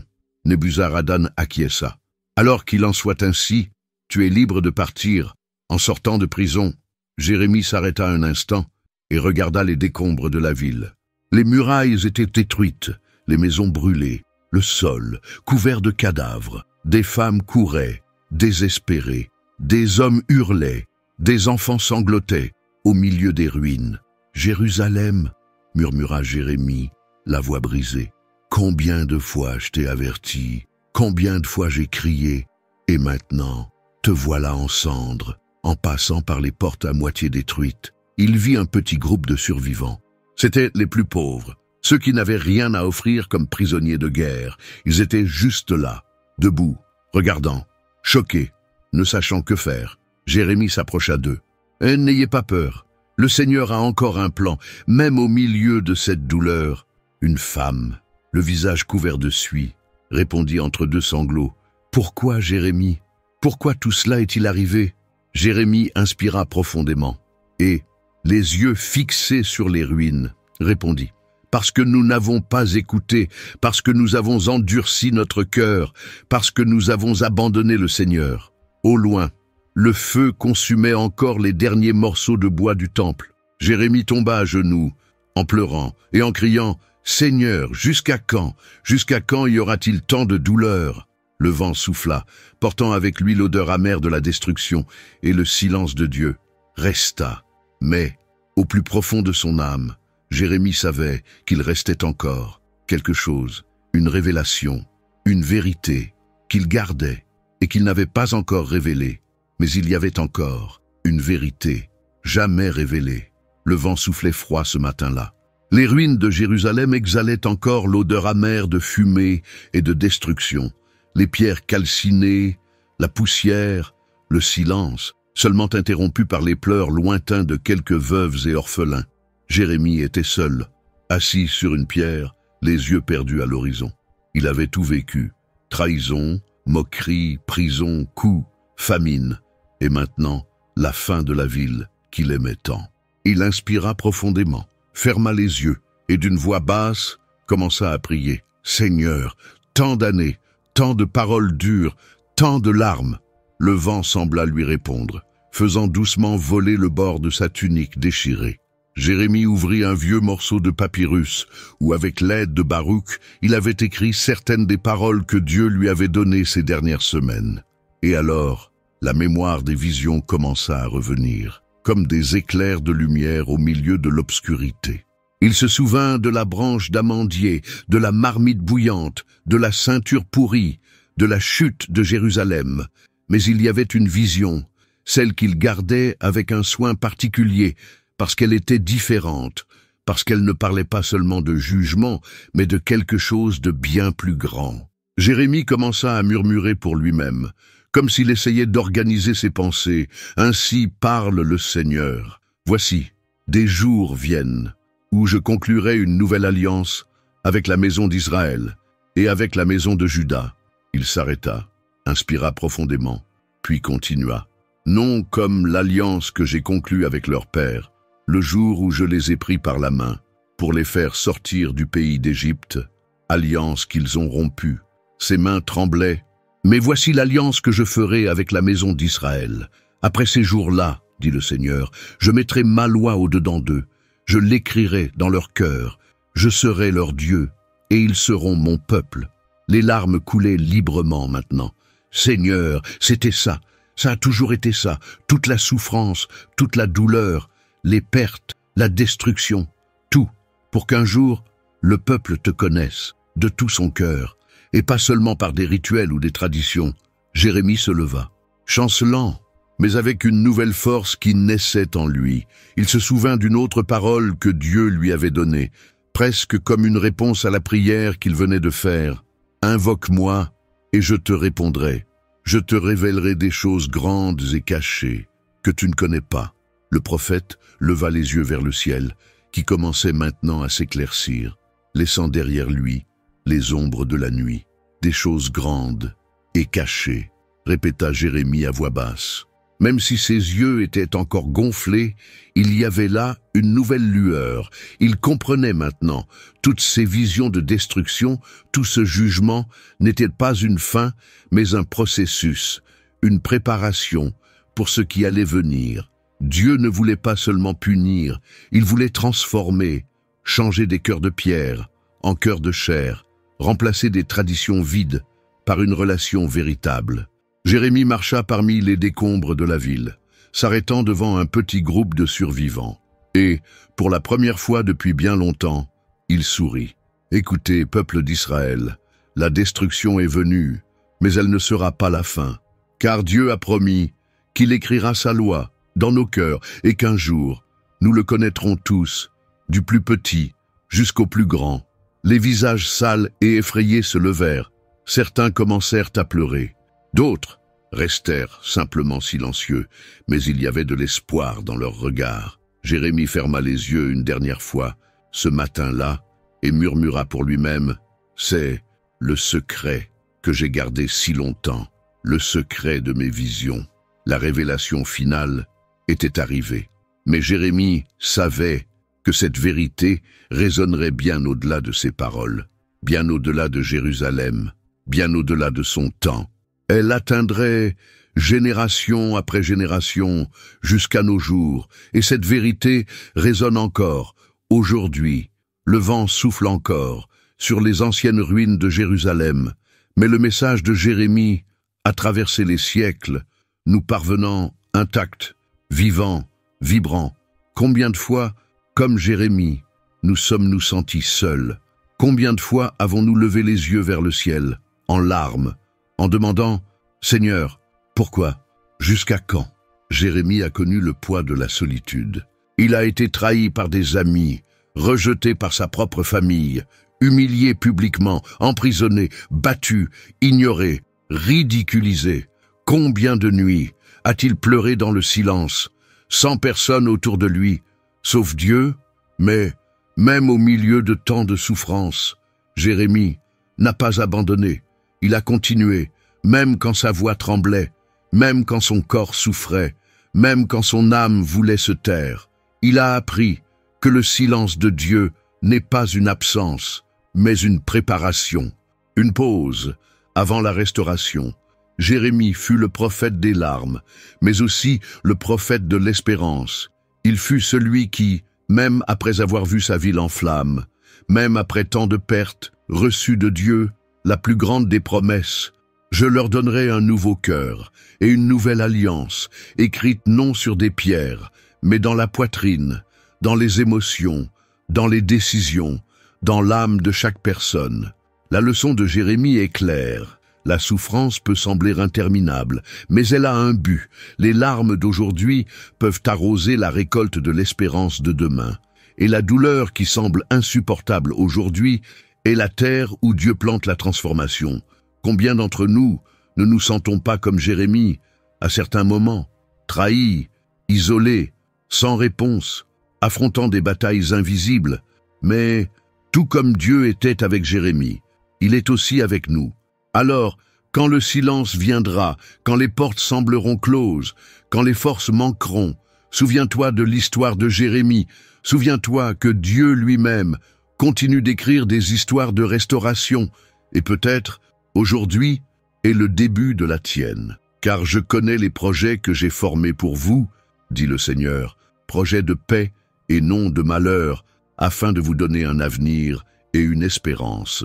Nebuzaradan acquiesça. Alors qu'il en soit ainsi, tu es libre de partir en sortant de prison. Jérémie s'arrêta un instant et regarda les décombres de la ville. Les murailles étaient détruites, les maisons brûlées, le sol couvert de cadavres. Des femmes couraient, désespérées, des hommes hurlaient, des enfants sanglotaient au milieu des ruines. « Jérusalem » murmura Jérémie, la voix brisée. « Combien de fois je t'ai averti, combien de fois j'ai crié, et maintenant, te voilà en cendres, en passant par les portes à moitié détruites. » Il vit un petit groupe de survivants. C'étaient les plus pauvres, ceux qui n'avaient rien à offrir comme prisonniers de guerre. Ils étaient juste là, debout, regardant, choqués, ne sachant que faire. Jérémie s'approcha d'eux. « N'ayez pas peur, le Seigneur a encore un plan, même au milieu de cette douleur. » Une femme, le visage couvert de suie, répondit entre deux sanglots. « Pourquoi, Jérémie? Pourquoi tout cela est-il arrivé ?» Jérémie inspira profondément et, les yeux fixés sur les ruines, répondit. « Parce que nous n'avons pas écouté, parce que nous avons endurci notre cœur, parce que nous avons abandonné le Seigneur. » Au loin, le feu consumait encore les derniers morceaux de bois du temple. Jérémie tomba à genoux, en pleurant et en criant « Seigneur, jusqu'à quand y aura-t-il tant de douleur ?» Le vent souffla, portant avec lui l'odeur amère de la destruction, et le silence de Dieu resta. Mais, au plus profond de son âme, Jérémie savait qu'il restait encore quelque chose, une révélation, une vérité qu'il gardait et qu'il n'avait pas encore révélée. Mais il y avait encore une vérité jamais révélée. Le vent soufflait froid ce matin-là. Les ruines de Jérusalem exhalaient encore l'odeur amère de fumée et de destruction. Les pierres calcinées, la poussière, le silence, seulement interrompu par les pleurs lointains de quelques veuves et orphelins. Jérémie était seul, assis sur une pierre, les yeux perdus à l'horizon. Il avait tout vécu, trahison, moquerie, prison, coups, famine, et maintenant la fin de la ville qu'il aimait tant. Il inspira profondément, ferma les yeux, et d'une voix basse commença à prier. « Seigneur, tant d'années, tant de paroles dures, tant de larmes. » Le vent sembla lui répondre, faisant doucement voler le bord de sa tunique déchirée. Jérémie ouvrit un vieux morceau de papyrus, où avec l'aide de Baruch, il avait écrit certaines des paroles que Dieu lui avait données ces dernières semaines. Et alors, la mémoire des visions commença à revenir, comme des éclairs de lumière au milieu de l'obscurité. Il se souvint de la branche d'amandier, de la marmite bouillante, de la ceinture pourrie, de la chute de Jérusalem. Mais il y avait une vision, celle qu'il gardait avec un soin particulier, parce qu'elle était différente, parce qu'elle ne parlait pas seulement de jugement, mais de quelque chose de bien plus grand. Jérémie commença à murmurer pour lui-même, comme s'il essayait d'organiser ses pensées. « Ainsi parle le Seigneur. Voici, des jours viennent, où je conclurai une nouvelle alliance avec la maison d'Israël et avec la maison de Juda. » Il s'arrêta, inspira profondément, puis continua. « Non comme l'alliance que j'ai conclue avec leur père, le jour où je les ai pris par la main, pour les faire sortir du pays d'Égypte, alliance qu'ils ont rompue. Ses mains tremblaient. Mais voici l'alliance que je ferai avec la maison d'Israël. Après ces jours-là, dit le Seigneur, je mettrai ma loi au-dedans d'eux. Je l'écrirai dans leur cœur. Je serai leur Dieu, et ils seront mon peuple. » Les larmes coulaient librement maintenant. Seigneur, c'était ça. Ça a toujours été ça. Toute la souffrance, toute la douleur, les pertes, la destruction, tout, pour qu'un jour, le peuple te connaisse, de tout son cœur, et pas seulement par des rituels ou des traditions. Jérémie se leva, chancelant, mais avec une nouvelle force qui naissait en lui. Il se souvint d'une autre parole que Dieu lui avait donnée, presque comme une réponse à la prière qu'il venait de faire. « Invoque-moi, et je te répondrai. Je te révélerai des choses grandes et cachées que tu ne connais pas. Le prophète leva les yeux vers le ciel, qui commençait maintenant à s'éclaircir, laissant derrière lui les ombres de la nuit. Des choses grandes et cachées, répéta Jérémie à voix basse. Même si ses yeux étaient encore gonflés, il y avait là une nouvelle lueur. Il comprenait maintenant. Toutes ces visions de destruction, tout ce jugement n'était pas une fin, mais un processus, une préparation pour ce qui allait venir. Dieu ne voulait pas seulement punir, il voulait transformer, changer des cœurs de pierre en cœurs de chair, remplacer des traditions vides par une relation véritable. Jérémie marcha parmi les décombres de la ville, s'arrêtant devant un petit groupe de survivants. Et, pour la première fois depuis bien longtemps, il sourit. « Écoutez, peuple d'Israël, la destruction est venue, mais elle ne sera pas la fin. Car Dieu a promis qu'il écrira sa loi dans nos cœurs et qu'un jour, nous le connaîtrons tous, du plus petit jusqu'au plus grand. » Les visages sales et effrayés se levèrent. Certains commencèrent à pleurer. D'autres restèrent simplement silencieux, mais il y avait de l'espoir dans leurs regards. Jérémie ferma les yeux une dernière fois, ce matin-là, et murmura pour lui-même, « C'est le secret que j'ai gardé si longtemps, le secret de mes visions. » La révélation finale était arrivée. Mais Jérémie savait que cette vérité résonnerait bien au-delà de ses paroles, bien au-delà de Jérusalem, bien au-delà de son temps. Elle atteindrait génération après génération jusqu'à nos jours, et cette vérité résonne encore, aujourd'hui. Le vent souffle encore sur les anciennes ruines de Jérusalem, mais le message de Jérémie a traversé les siècles, nous parvenant intacts, vivants, vibrants. Combien de fois, comme Jérémie, nous sommes-nous sentis seuls? Combien de fois avons-nous levé les yeux vers le ciel, en larmes, en demandant « Seigneur, pourquoi? Jusqu'à quand ?» Jérémie a connu le poids de la solitude. Il a été trahi par des amis, rejeté par sa propre famille, humilié publiquement, emprisonné, battu, ignoré, ridiculisé. Combien de nuits a-t-il pleuré dans le silence, sans personne autour de lui, sauf Dieu? Mais, même au milieu de tant de souffrances, Jérémie n'a pas abandonné. Il a continué, même quand sa voix tremblait, même quand son corps souffrait, même quand son âme voulait se taire. Il a appris que le silence de Dieu n'est pas une absence, mais une préparation, une pause avant la restauration. Jérémie fut le prophète des larmes, mais aussi le prophète de l'espérance. Il fut celui qui, même après avoir vu sa ville en flammes, même après tant de pertes, reçut de Dieu la plus grande des promesses. Je leur donnerai un nouveau cœur et une nouvelle alliance, écrite non sur des pierres, mais dans la poitrine, dans les émotions, dans les décisions, dans l'âme de chaque personne. La leçon de Jérémie est claire. La souffrance peut sembler interminable, mais elle a un but. Les larmes d'aujourd'hui peuvent arroser la récolte de l'espérance de demain. Et la douleur qui semble insupportable aujourd'hui est la terre où Dieu plante la transformation. Combien d'entre nous ne nous sentons pas comme Jérémie, à certains moments, trahis, isolés, sans réponse, affrontant des batailles invisibles? Mais, tout comme Dieu était avec Jérémie, il est aussi avec nous. Alors, quand le silence viendra, quand les portes sembleront closes, quand les forces manqueront, souviens-toi de l'histoire de Jérémie, souviens-toi que Dieu lui-même continue d'écrire des histoires de restauration, et peut-être, aujourd'hui, est le début de la tienne. Car je connais les projets que j'ai formés pour vous, dit le Seigneur, projets de paix et non de malheur, afin de vous donner un avenir et une espérance.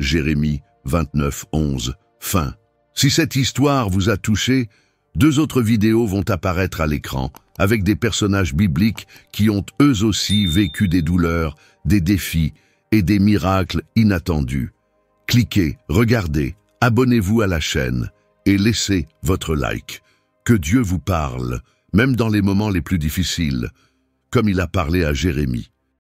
Jérémie 29, 11, fin. Si cette histoire vous a touché, 2 autres vidéos vont apparaître à l'écran, avec des personnages bibliques qui ont eux aussi vécu des douleurs, des défis et des miracles inattendus. Cliquez, regardez, abonnez-vous à la chaîne et laissez votre like. Que Dieu vous parle, même dans les moments les plus difficiles, comme il a parlé à Jérémie.